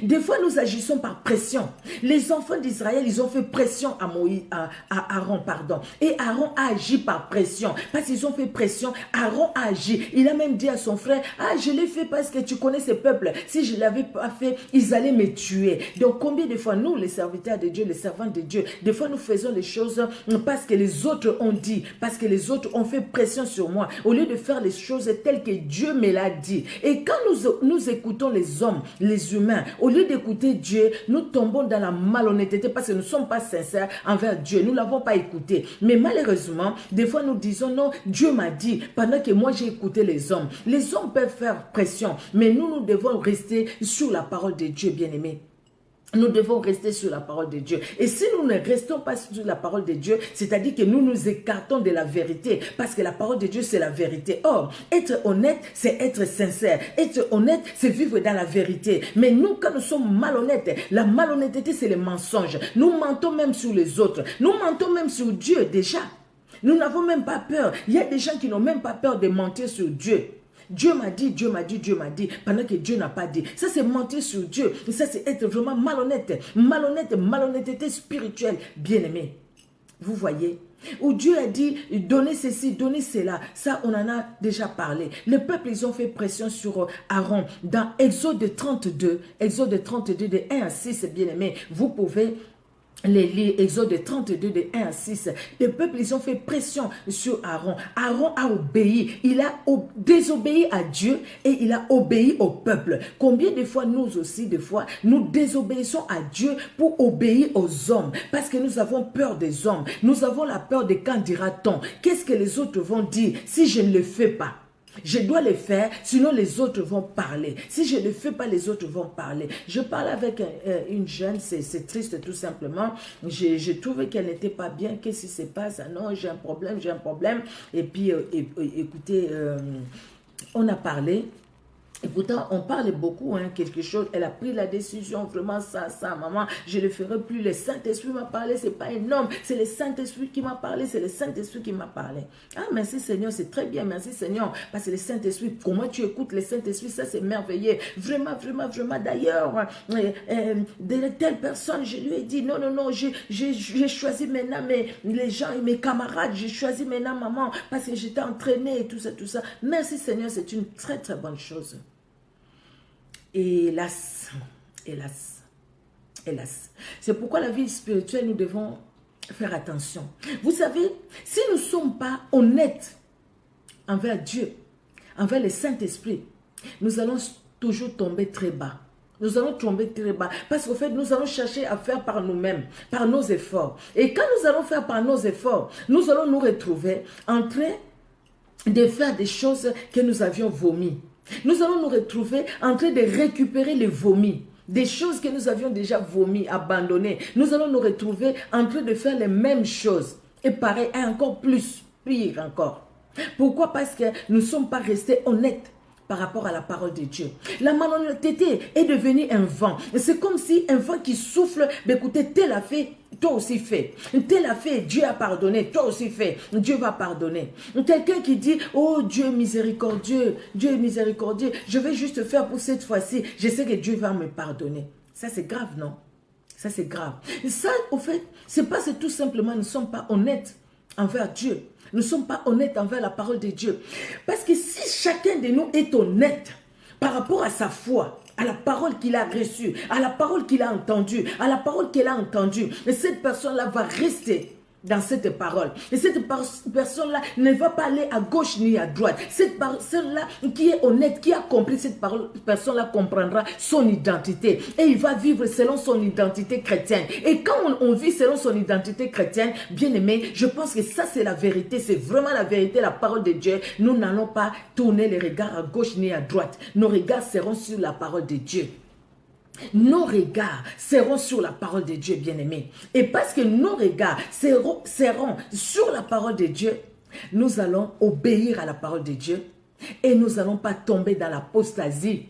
Des fois, nous agissons par pression. Les enfants d'Israël, ils ont fait pression à Aaron, pardon. Et Aaron a agi par pression. Parce qu'ils ont fait pression, Aaron a agi. Il a même dit à son frère, ah, je l'ai fait parce que tu connais ce peuple. Si je ne l'avais pas fait, ils allaient me tuer. Donc, combien de fois, nous, les serviteurs de Dieu, les servants de Dieu, des fois, nous faisons les choses parce que les autres ont dit, parce que les autres ont fait pression sur moi, au lieu de faire les choses telles que Dieu me l'a dit. Et quand nous écoutons les hommes, les humains, au lieu d'écouter Dieu, nous tombons dans la malhonnêteté parce que nous ne sommes pas sincères envers Dieu. Nous ne l'avons pas écouté. Mais malheureusement, des fois nous disons non, Dieu m'a dit, pendant que moi j'ai écouté les hommes. Les hommes peuvent faire pression, mais nous devons rester sur la parole de Dieu, bien-aimés. Nous devons rester sur la parole de Dieu. Et si nous ne restons pas sur la parole de Dieu, c'est-à-dire que nous nous écartons de la vérité, parce que la parole de Dieu, c'est la vérité. Or, être honnête, c'est être sincère. Être honnête, c'est vivre dans la vérité. Mais nous, quand nous sommes malhonnêtes, la malhonnêteté, c'est le mensonge. Nous mentons même sur les autres. Nous mentons même sur Dieu déjà. Nous n'avons même pas peur. Il y a des gens qui n'ont même pas peur de mentir sur Dieu. Dieu m'a dit, Dieu m'a dit, Dieu m'a dit, pendant que Dieu n'a pas dit. Ça, c'est mentir sur Dieu. Et ça, c'est être vraiment malhonnête. Malhonnêteté spirituelle, bien-aimé. Vous voyez? Où Dieu a dit, donnez ceci, donnez cela. Ça, on en a déjà parlé. Le peuple, ils ont fait pression sur Aaron. Dans Exode 32, de 1 à 6, bien-aimé, vous pouvez les lire, Exode 32 de 1 à 6. Le peuple, ils ont fait pression sur Aaron. Aaron a obéi. Il a désobéi à Dieu et il a obéi au peuple. Combien de fois nous aussi, des fois, nous désobéissons à Dieu pour obéir aux hommes. Parce que nous avons peur des hommes. Nous avons la peur de quand dira-t-on. Qu'est-ce que les autres vont dire si je ne le fais pas? Je dois le faire, sinon les autres vont parler. Si je ne le fais pas, les autres vont parler. Je parlais avec une jeune, c'est triste tout simplement. J'ai trouvé qu'elle n'était pas bien. Qu'est-ce qui se passe? Ah non, j'ai un problème. Et puis, écoutez, on a parlé. Et pourtant, on parle beaucoup, hein, quelque chose. Elle a pris la décision, vraiment ça, maman, je ne le ferai plus. Le Saint-Esprit m'a parlé, ce n'est pas un homme, c'est le Saint-Esprit qui m'a parlé, c'est le Saint-Esprit qui m'a parlé. Ah, merci Seigneur, c'est très bien, merci Seigneur. Parce que le Saint-Esprit, comment tu écoutes le Saint-Esprit, ça c'est merveilleux. Vraiment. D'ailleurs, de telle personne, je lui ai dit, non, j'ai choisi maintenant les gens et mes camarades, j'ai choisi maintenant maman, parce que j'étais entraînée et tout ça. Merci Seigneur, c'est une très très bonne chose. Hélas. C'est pourquoi la vie spirituelle, nous devons faire attention. Vous savez, si nous ne sommes pas honnêtes envers Dieu, envers le Saint-Esprit, nous allons toujours tomber très bas. Nous allons tomber très bas. Parce qu'au fait, nous allons chercher à faire par nous-mêmes, par nos efforts. Et quand nous allons faire par nos efforts, nous allons nous retrouver en train de faire des choses que nous avions vomies. Nous allons nous retrouver en train de récupérer les vomis. Des choses que nous avions déjà vomi, abandonnées. Nous allons nous retrouver en train de faire les mêmes choses. Et pareil, et encore plus, pire encore. Pourquoi? Parce que nous ne sommes pas restés honnêtes par rapport à la parole de Dieu. La malhonnêteté est devenue un vent. C'est comme si un vent qui souffle, mais écoutez, tel a fait, toi aussi fais. Tel a fait, Dieu a pardonné, toi aussi fais. Dieu va pardonner. Quelqu'un qui dit, oh Dieu miséricordieux, Dieu est miséricordieux, je vais juste faire pour cette fois-ci, je sais que Dieu va me pardonner. Ça c'est grave, non? Ça c'est grave. Ça, au fait, c'est parce que tout simplement, nous ne sommes pas honnêtes envers Dieu. Nous ne sommes pas honnêtes envers la parole de Dieu. Parce que si chacun de nous est honnête par rapport à sa foi, à la parole qu'il a reçue, à la parole qu'il a entendue, à la parole qu'elle a entendue, cette personne-là va rester dans cette parole. Et cette personne-là ne va pas aller à gauche ni à droite. Cette personne-là qui est honnête, qui a compris cette parole, personne-là comprendra son identité. Et il va vivre selon son identité chrétienne. Et quand on vit selon son identité chrétienne, bien aimé, je pense que ça c'est la vérité. C'est vraiment la vérité, la parole de Dieu. Nous n'allons pas tourner les regards à gauche ni à droite. Nos regards seront sur la parole de Dieu. Nos regards seront sur la parole de Dieu, bien-aimés. Et parce que nos regards seront sur la parole de Dieu, nous allons obéir à la parole de Dieu et nous n'allons pas tomber dans l'apostasie,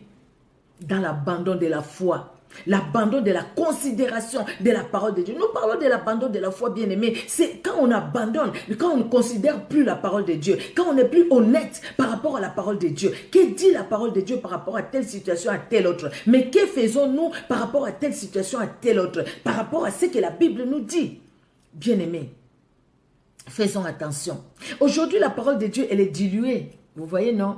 dans l'abandon de la foi, l'abandon de la considération de la parole de Dieu. Nous parlons de l'abandon de la foi, bien-aimé. C'est quand on abandonne, quand on ne considère plus la parole de Dieu, quand on n'est plus honnête par rapport à la parole de Dieu. Que dit la parole de Dieu par rapport à telle situation, à telle autre? Mais que faisons-nous par rapport à telle situation, à telle autre? Par rapport à ce que la Bible nous dit. Bien-aimé, faisons attention. Aujourd'hui, la parole de Dieu, elle est diluée. Vous voyez, non?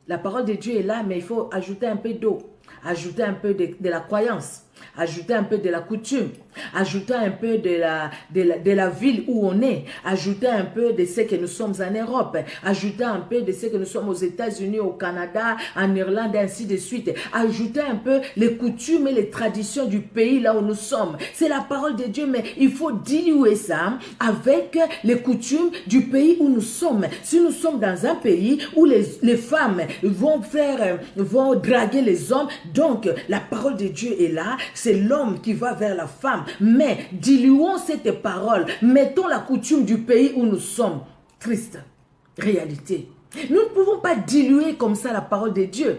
La parole de Dieu est là, mais il faut ajouter un peu d'eau. Ajouter un peu de la croyance, ajouter un peu de la coutume, ajouter un peu de la ville où on est, ajouter un peu de ce que nous sommes en Europe, ajouter un peu de ce que nous sommes aux États-Unis, au Canada, en Irlande, et ainsi de suite. Ajouter un peu les coutumes et les traditions du pays là où nous sommes. C'est la parole de Dieu, mais il faut diluer ça avec les coutumes du pays où nous sommes. Si nous sommes dans un pays où les femmes vont draguer les hommes, donc la parole de Dieu est là, c'est l'homme qui va vers la femme. Mais diluons cette parole, mettons la coutume du pays où nous sommes. Triste réalité. Nous ne pouvons pas diluer comme ça la parole de Dieu.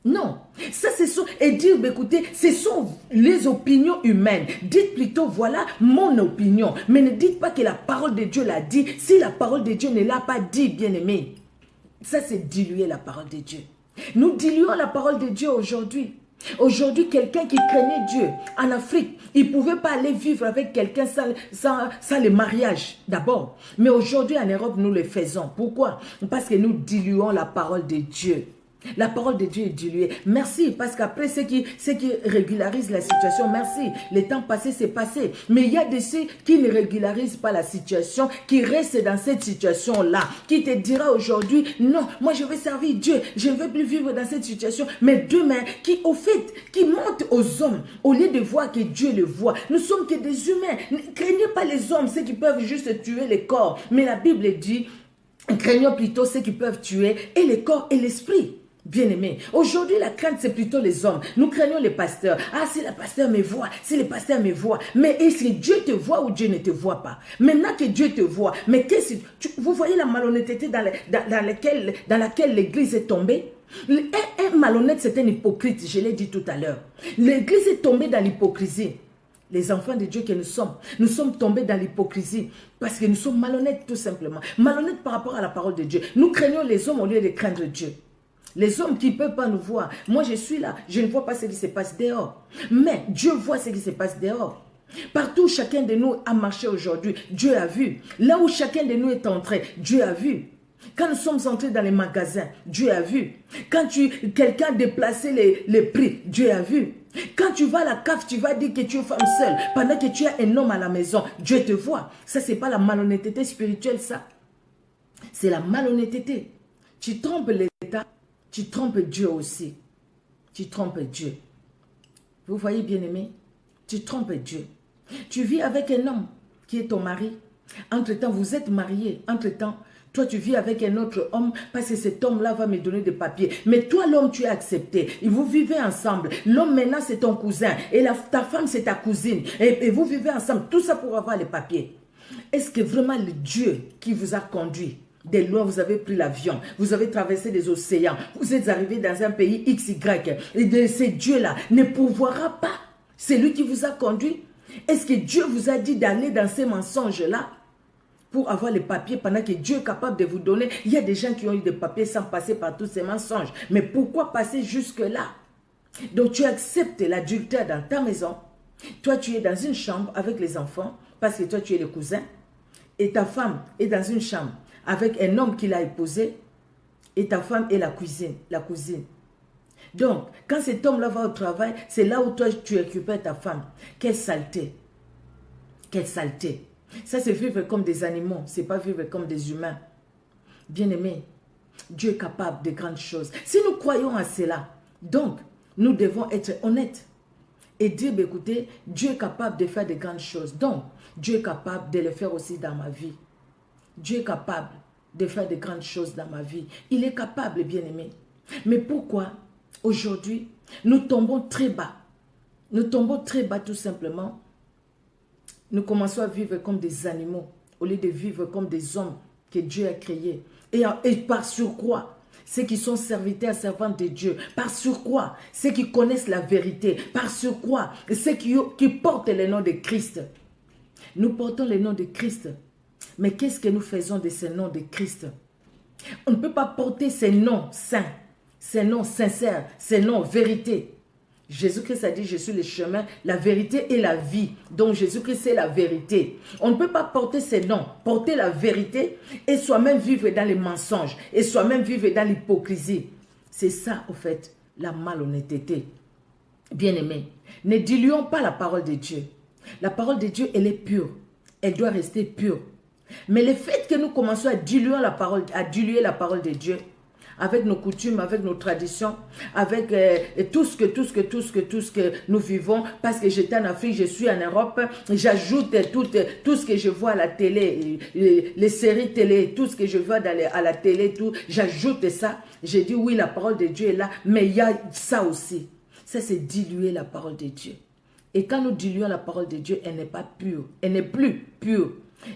Non, ça c'est ça. Et dire, écoutez, ce sont les opinions humaines. Dites plutôt, voilà mon opinion. Mais ne dites pas que la parole de Dieu l'a dit, si la parole de Dieu ne l'a pas dit, bien-aimé. Ça c'est diluer la parole de Dieu. Nous diluons la parole de Dieu aujourd'hui. Aujourd'hui, quelqu'un qui craignait Dieu en Afrique, il ne pouvait pas aller vivre avec quelqu'un sans le mariage d'abord. Mais aujourd'hui, en Europe, nous le faisons. Pourquoi? Parce que nous diluons la parole de Dieu. La parole de Dieu est diluée. Merci, parce qu'après, ce qui régularise la situation, merci. Le temps passé, c'est passé. Mais il y a de ceux qui ne régularisent pas la situation, qui restent dans cette situation-là, qui te dira aujourd'hui, non, moi je vais servir Dieu, je ne veux plus vivre dans cette situation. Mais demain, qui au fait, qui monte aux hommes, au lieu de voir que Dieu le voit. Nous sommes que des humains. Ne craignez pas les hommes, ceux qui peuvent juste tuer les corps. Mais la Bible dit, craignons plutôt ceux qui peuvent tuer et le corps et l'esprit. Bien-aimé, aujourd'hui la crainte c'est plutôt les hommes. Nous craignons les pasteurs. Ah, si le pasteur me voit, si le pasteur me voit. Mais est-ce que Dieu te voit ou Dieu ne te voit pas? Maintenant que Dieu te voit, mais vous voyez la malhonnêteté dans laquelle l'église est tombée? Un malhonnête c'est un hypocrite, je l'ai dit tout à l'heure. L'église est tombée dans l'hypocrisie. Les enfants de Dieu que nous sommes tombés dans l'hypocrisie parce que nous sommes malhonnêtes tout simplement. Malhonnêtes par rapport à la parole de Dieu. Nous craignons les hommes au lieu de craindre Dieu. Les hommes qui ne peuvent pas nous voir. Moi, je suis là. Je ne vois pas ce qui se passe dehors. Mais Dieu voit ce qui se passe dehors. Partout où chacun de nous a marché aujourd'hui, Dieu a vu. Là où chacun de nous est entré, Dieu a vu. Quand nous sommes entrés dans les magasins, Dieu a vu. Quand quelqu'un déplaçait les prix, Dieu a vu. Quand tu vas à la cave, tu vas dire que tu es femme seule, pendant que tu as un homme à la maison, Dieu te voit. Ça, ce n'est pas la malhonnêteté spirituelle, ça. C'est la malhonnêteté. Tu trompes l'État, tu trompes Dieu aussi. Tu trompes Dieu. Vous voyez, bien-aimé, tu trompes Dieu. Tu vis avec un homme qui est ton mari. Entre-temps, vous êtes mariés. Entre-temps, toi, tu vis avec un autre homme parce que cet homme-là va me donner des papiers. Mais toi, l'homme, tu as accepté. Et vous vivez ensemble. L'homme, maintenant, c'est ton cousin. Et ta femme, c'est ta cousine. Et vous vivez ensemble. Tout ça pour avoir les papiers. Est-ce que vraiment le Dieu qui vous a conduit des lois, vous avez pris l'avion, vous avez traversé des océans, vous êtes arrivé dans un pays XY, et ce Dieu-là ne pourvoira pas. C'est lui qui vous a conduit. Est-ce que Dieu vous a dit d'aller dans ces mensonges-là pour avoir les papiers pendant que Dieu est capable de vous donner? Il y a des gens qui ont eu des papiers sans passer par tous ces mensonges. Mais pourquoi passer jusque-là? Donc tu acceptes l'adultère dans ta maison. Toi, tu es dans une chambre avec les enfants parce que toi, tu es le cousin. Et ta femme est dans une chambre avec un homme qui l'a épousé. Et ta femme est la cousine. Donc, quand cet homme-là va au travail, c'est là où toi, tu récupères ta femme. Quelle saleté. Quelle saleté. Ça, c'est vivre comme des animaux. Ce n'est pas vivre comme des humains. Bien-aimés, Dieu est capable de grandes choses. Si nous croyons à cela, donc, nous devons être honnêtes. Et dire, écoutez, Dieu est capable de faire de grandes choses. Donc, Dieu est capable de le faire aussi dans ma vie. Dieu est capable de faire de grandes choses dans ma vie. Il est capable, bien-aimé. Mais pourquoi, aujourd'hui, nous tombons très bas? Nous tombons très bas tout simplement. Nous commençons à vivre comme des animaux au lieu de vivre comme des hommes que Dieu a créés. Et par surcroît, ceux qui sont serviteurs, servantes de Dieu, par surcroît, ceux qui connaissent la vérité, par surcroît, ceux qui portent le nom de Christ. Nous portons le nom de Christ. Mais qu'est-ce que nous faisons de ce nom de Christ? On ne peut pas porter ces noms saints, ces noms sincères, ces noms vérité. Jésus-Christ a dit, je suis le chemin, la vérité et la vie. Donc Jésus-Christ, c'est la vérité. On ne peut pas porter ces noms, porter la vérité et soi-même vivre dans les mensonges et soi-même vivre dans l'hypocrisie. C'est ça, au fait, la malhonnêteté. Bien-aimés, ne diluons pas la parole de Dieu. La parole de Dieu, elle est pure. Elle doit rester pure. Mais le fait que nous commençons à diluer la parole de Dieu, avec nos coutumes, avec nos traditions, avec tout ce que nous vivons, parce que j'étais en Afrique, je suis en Europe, j'ajoute tout ce que je vois à la télé, les séries télé, tout ce que je vois à la télé, j'ajoute ça. J'ai dit oui, la parole de Dieu est là, mais il y a ça aussi. Ça, c'est diluer la parole de Dieu. Et quand nous diluons la parole de Dieu, elle n'est pas pure, elle n'est plus pure.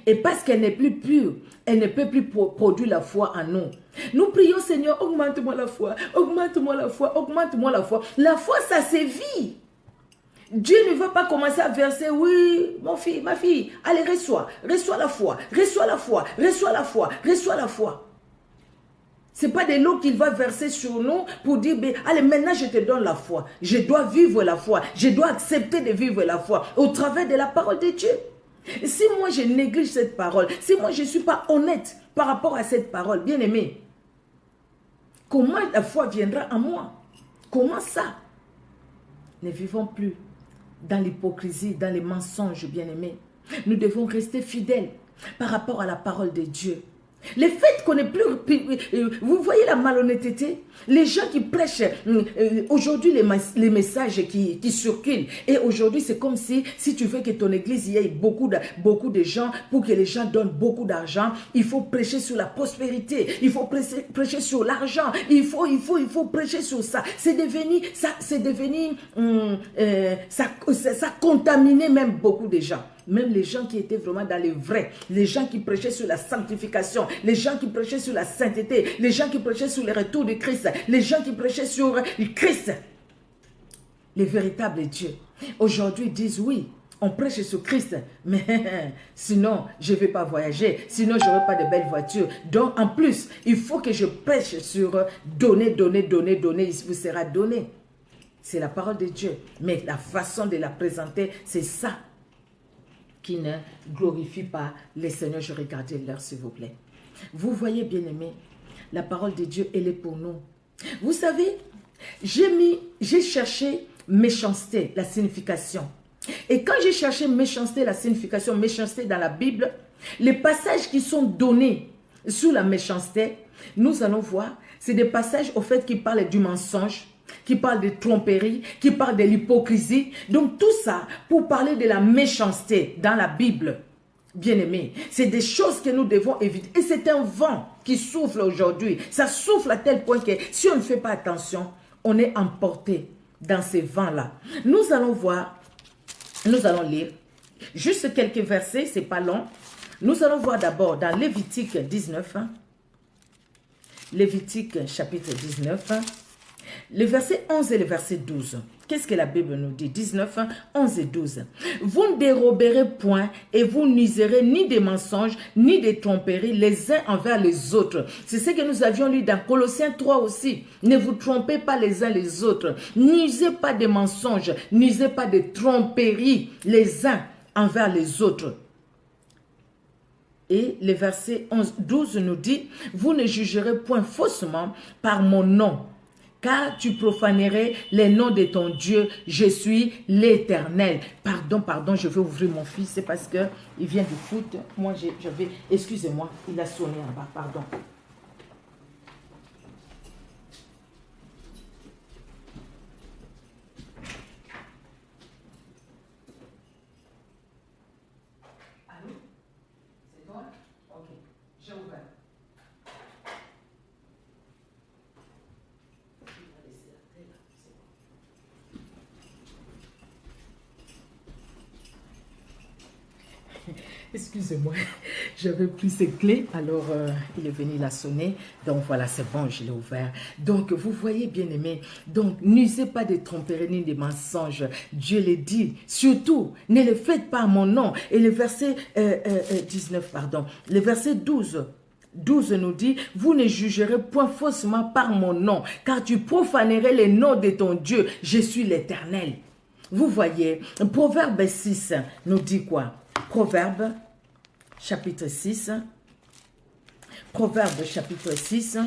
Et parce qu'elle n'est plus pure, elle ne peut plus produire la foi en nous. Nous prions, Seigneur, augmente-moi la foi, augmente-moi la foi, augmente-moi la foi. La foi, ça sévit. Dieu ne va pas commencer à verser, oui, mon fils, ma fille, allez, reçois la foi, reçois la foi, reçois la foi, reçois la foi. Ce n'est pas de l'eau qu'il va verser sur nous pour dire, allez, maintenant je te donne la foi. Je dois vivre la foi, je dois accepter de vivre la foi au travers de la parole de Dieu. Si moi je néglige cette parole, si moi je ne suis pas honnête par rapport à cette parole, bien aimé, comment la foi viendra à moi? Comment ça? Ne vivons plus dans l'hypocrisie, dans les mensonges, bien aimé. Nous devons rester fidèles par rapport à la parole de Dieu. Le fait qu'on n'est plus... Vous voyez la malhonnêteté? Les gens qui prêchent aujourd'hui les messages qui circulent. Et aujourd'hui, c'est comme si tu veux que ton église y ait beaucoup de gens, pour que les gens donnent beaucoup d'argent, il faut prêcher sur la prospérité, il faut prêcher sur l'argent, il faut prêcher sur ça. Ça contaminait même beaucoup de gens. Même les gens qui étaient vraiment dans le vrai, les gens qui prêchaient sur la sanctification, les gens qui prêchaient sur la sainteté, les gens qui prêchaient sur le retour de Christ, les gens qui prêchaient sur Christ, les véritables dieux. Aujourd'hui, ils disent oui, on prêche sur Christ, mais sinon, je ne vais pas voyager, sinon, je n'aurai pas de belles voitures. Donc, en plus, il faut que je prêche sur donner, il vous sera donné. C'est la parole de Dieu, mais la façon de la présenter, c'est ça qui ne glorifie pas les seigneurs. Je regardais l'heure, s'il vous plaît. Vous voyez, bien-aimés, la parole de Dieu, elle est pour nous. Vous savez, j'ai cherché méchanceté, la signification. Et quand j'ai cherché méchanceté, la signification, méchanceté dans la Bible, les passages qui sont donnés sur la méchanceté, nous allons voir, c'est des passages au fait qui parlent du mensonge, qui parlent de tromperie, qui parlent de l'hypocrisie. Donc tout ça pour parler de la méchanceté dans la Bible. Bien-aimés, c'est des choses que nous devons éviter. Et c'est un vent qui souffle aujourd'hui. Ça souffle à tel point que si on ne fait pas attention, on est emporté dans ces vents-là. Nous allons voir, nous allons lire juste quelques versets, c'est pas long. Nous allons voir d'abord dans Lévitique 19, Lévitique chapitre 19, le verset 11 et le verset 12. Qu'est-ce que la Bible nous dit? 19, 11 et 12. Vous ne déroberez point et vous n'userez ni des mensonges, ni des tromperies les uns envers les autres. C'est ce que nous avions lu dans Colossiens 3 aussi. Ne vous trompez pas les uns les autres. N'usez pas des mensonges, n'usez pas de tromperies les uns envers les autres. Et le verset 12 nous dit, vous ne jugerez point faussement par mon nom, car tu profanerais les noms de ton Dieu, je suis l'Éternel. Pardon, je vais ouvrir mon fils, c'est parce qu'il vient du foot. Moi, je vais, excusez-moi, il a sonné en bas, pardon. Allô? C'est toi? Ok, j'ai ouvert. Excusez-moi, j'avais pris ses clés, alors il est venu la sonner, donc voilà, c'est bon, je l'ai ouvert. Donc, vous voyez, bien-aimés, donc n'usez pas de tromperies ni des mensonges, Dieu le dit, surtout, ne le faites pas à mon nom. Et le verset 19, pardon, le verset 12 nous dit, vous ne jugerez point faussement par mon nom, car tu profanerais les noms de ton Dieu, je suis l'Éternel. Vous voyez, Proverbe 6 nous dit quoi? Proverbe chapitre 6. Proverbe chapitre 6.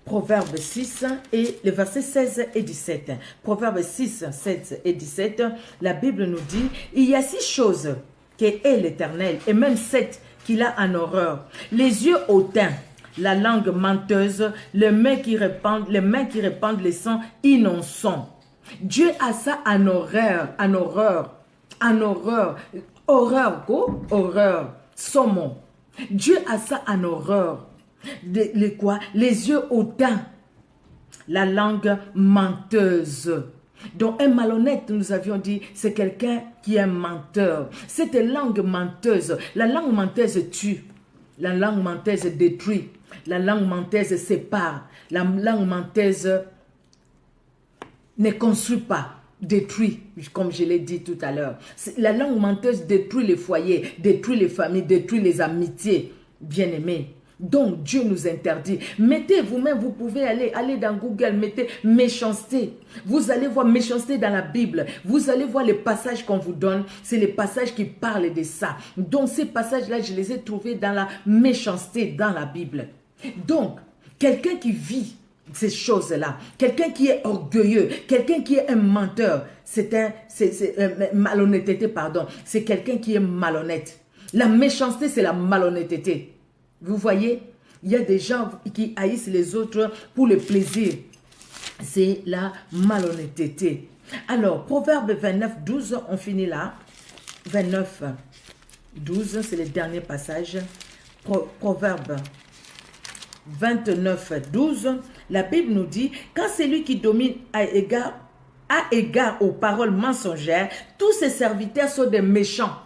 Proverbe 6 et le verset 16 et 17. Proverbe 6, 16 et 17. La Bible nous dit, il y a 6 choses qu'est l'Éternel et même 7 qu'il a en horreur. Les yeux hautains, la langue menteuse, les mains qui répandent le sang innocent. Dieu a ça en horreur, horreur, saumon. Dieu a ça en horreur. Les yeux hautains, la langue menteuse. Donc un malhonnête, nous avions dit, c'est quelqu'un qui est un menteur. Cette langue menteuse, la langue menteuse tue, la langue menteuse détruit, la langue menteuse sépare, la langue menteuse ne construit pas, détruit, comme je l'ai dit tout à l'heure. La langue menteuse détruit les foyers, détruit les familles, détruit les amitiés, bien-aimés. Donc Dieu nous interdit. Mettez vous-même, vous pouvez aller dans Google, mettez méchanceté. Vous allez voir méchanceté dans la Bible. Vous allez voir les passages qu'on vous donne. C'est les passages qui parlent de ça. Donc ces passages-là, je les ai trouvés dans la méchanceté dans la Bible. Donc, quelqu'un qui vit ces choses-là, quelqu'un qui est orgueilleux, quelqu'un qui est un menteur, malhonnêteté, pardon, c'est quelqu'un qui est malhonnête. La méchanceté, c'est la malhonnêteté. Vous voyez, il y a des gens qui haïssent les autres pour le plaisir. C'est la malhonnêteté. Alors, Proverbe 29, 12, on finit là. 29, 12, c'est le dernier passage. Proverbe 29, 12, la Bible nous dit, quand celui qui domine a égard aux paroles mensongères, tous ses serviteurs sont des méchants.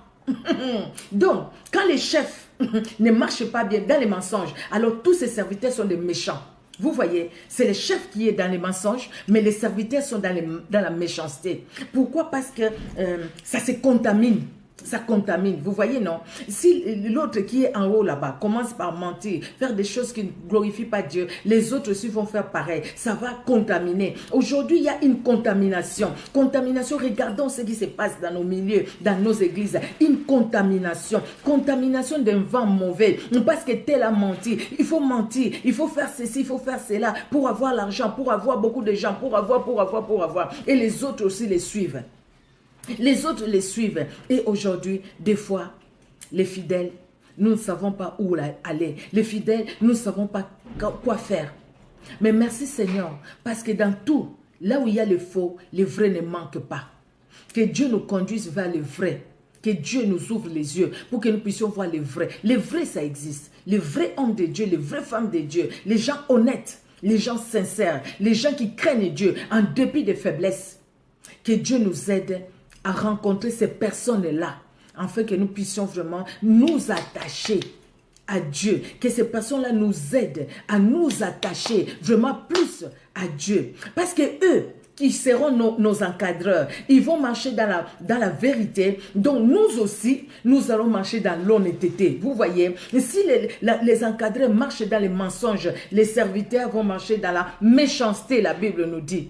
Donc, quand les chefs ne marchent pas bien dans les mensonges, alors tous ses serviteurs sont des méchants. Vous voyez, c'est le chef qui est dans les mensonges, mais les serviteurs sont dans la méchanceté. Pourquoi? Parce que ça se contamine. ça contamine. Vous voyez, non? Si l'autre qui est en haut là-bas commence par mentir, faire des choses qui ne glorifient pas Dieu, les autres aussi vont faire pareil. Ça va contaminer. Aujourd'hui, il y a une contamination. Contamination, regardons ce qui se passe dans nos milieux, dans nos églises. Une contamination. Contamination d'un vent mauvais. Parce que tel a menti. Il faut mentir. Il faut faire ceci, il faut faire cela pour avoir l'argent, pour avoir beaucoup de gens, pour avoir. Et les autres aussi les suivent. Les autres les suivent. Et aujourd'hui, des fois, les fidèles, nous ne savons pas où aller. Les fidèles, nous ne savons pas quoi faire. Mais merci Seigneur, parce que dans tout, là où il y a le faux, les vrais ne manquent pas. Que Dieu nous conduise vers le vrai. Que Dieu nous ouvre les yeux pour que nous puissions voir les vrais. Les vrais, ça existe. Les vrais hommes de Dieu, les vraies femmes de Dieu, les gens honnêtes, les gens sincères, les gens qui craignent Dieu en dépit des faiblesses. Que Dieu nous aide à rencontrer ces personnes-là, afin que nous puissions vraiment nous attacher à Dieu. Que ces personnes-là nous aident à nous attacher vraiment plus à Dieu. Parce que eux, qui seront nos encadreurs, ils vont marcher dans la vérité. Donc nous aussi, nous allons marcher dans l'honnêteté. Vous voyez, si les encadreurs marchent dans les mensonges, les serviteurs vont marcher dans la méchanceté, la Bible nous dit.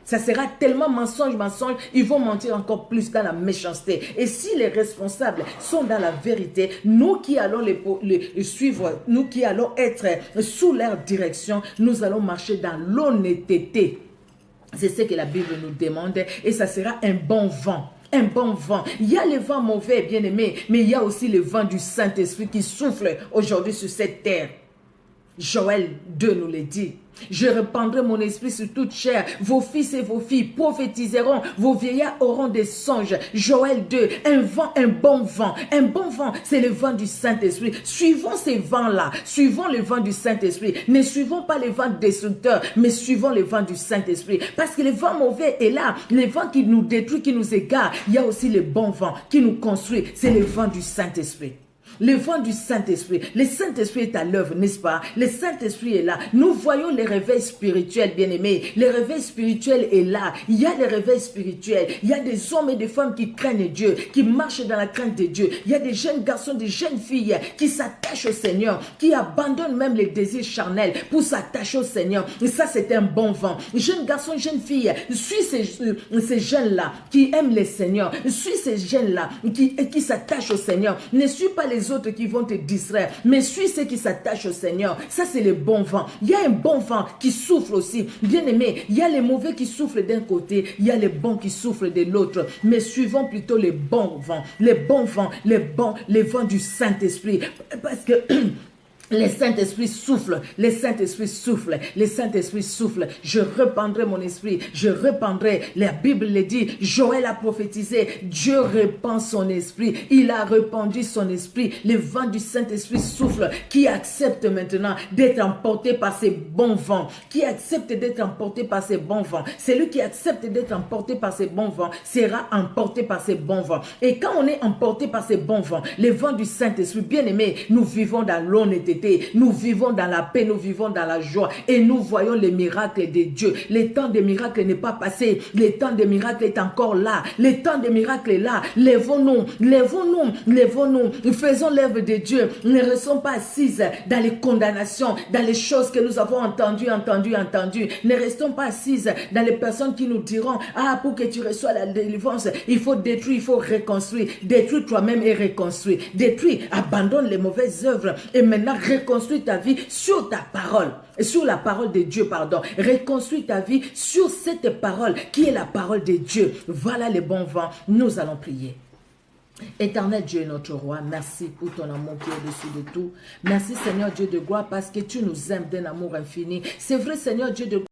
Ça sera tellement mensonge, ils vont mentir encore plus dans la méchanceté. Et si les responsables sont dans la vérité, nous qui allons les suivre, nous qui allons être sous leur direction, nous allons marcher dans l'honnêteté. C'est ce que la Bible nous demande et ça sera un bon vent. Un bon vent. Il y a le vent mauvais, bien aimé, mais il y a aussi le vent du Saint-Esprit qui souffle aujourd'hui sur cette terre. Joël 2 nous le dit. Je répandrai mon esprit sur toute chair. Vos fils et vos filles prophétiseront. Vos vieillards auront des songes. Joël 2, un vent, un bon vent. Un bon vent, c'est le vent du Saint-Esprit. Suivons ces vents-là. Suivons le vent du Saint-Esprit. Ne suivons pas les vents destructeurs, mais suivons le vent du Saint-Esprit. Parce que le vent mauvais est là. Le vent qui nous détruit, qui nous égare. Il y a aussi le bon vent qui nous construit. C'est le vent du Saint-Esprit. Le vent du Saint-Esprit. Le Saint-Esprit est à l'œuvre, n'est-ce pas? Le Saint-Esprit est là. Nous voyons les réveils spirituels, bien-aimés. Le réveil spirituel est là. Il y a les réveils spirituels. Il y a des hommes et des femmes qui craignent Dieu, qui marchent dans la crainte de Dieu. Il y a des jeunes garçons, des jeunes filles qui s'attachent au Seigneur, qui abandonnent même les désirs charnels pour s'attacher au Seigneur. Et ça, c'est un bon vent. Jeunes garçons, jeunes filles, suis ces jeunes-là qui aiment le Seigneur. Suis ces jeunes-là qui s'attachent au Seigneur. Ne suis pas les autres qui vont te distraire, mais suis ceux qui s'attachent au Seigneur. Ça, c'est le bon vent. Il y a un bon vent qui souffle aussi. Bien aimé, il y a les mauvais qui soufflent d'un côté, il y a les bons qui soufflent de l'autre. Mais suivons plutôt les bons vents, les bons vents, les vents du Saint-Esprit. Parce que le Saint-Esprit souffle, le Saint-Esprit souffle, le Saint-Esprit souffle. Je répandrai mon esprit, je répandrai. La Bible le dit, Joël a prophétisé, Dieu répand son esprit. Il a répandu son esprit. Le vent du Saint-Esprit souffle, qui accepte maintenant d'être emporté par ces bons vents, qui accepte d'être emporté par ces bons vents. Celui qui accepte d'être emporté par ces bons vents sera emporté par ces bons vents. Et quand on est emporté par ces bons vents, les vents du Saint-Esprit, bien aimé, nous vivons dans l'honnêteté. Nous vivons dans la paix, nous vivons dans la joie et nous voyons les miracles de Dieu. Le temps des miracles n'est pas passé. Le temps des miracles est encore là. Le temps des miracles est là. Lèvons-nous, lèvons-nous, lèvons-nous. Faisons l'œuvre de Dieu. Ne restons pas assises dans les condamnations, dans les choses que nous avons entendues. Ne restons pas assises dans les personnes qui nous diront, ah, pour que tu reçois la délivrance, il faut détruire, il faut reconstruire. Détruis toi-même et reconstruis. Détruis, abandonne les mauvaises œuvres et maintenant reconstruis ta vie sur ta parole, sur la parole de Dieu, pardon. Reconstruis ta vie sur cette parole qui est la parole de Dieu. Voilà les bons vents. Nous allons prier. Éternel Dieu, notre roi, merci pour ton amour qui est au-dessus de tout. Merci Seigneur Dieu de gloire parce que tu nous aimes d'un amour infini. C'est vrai Seigneur Dieu de gloire.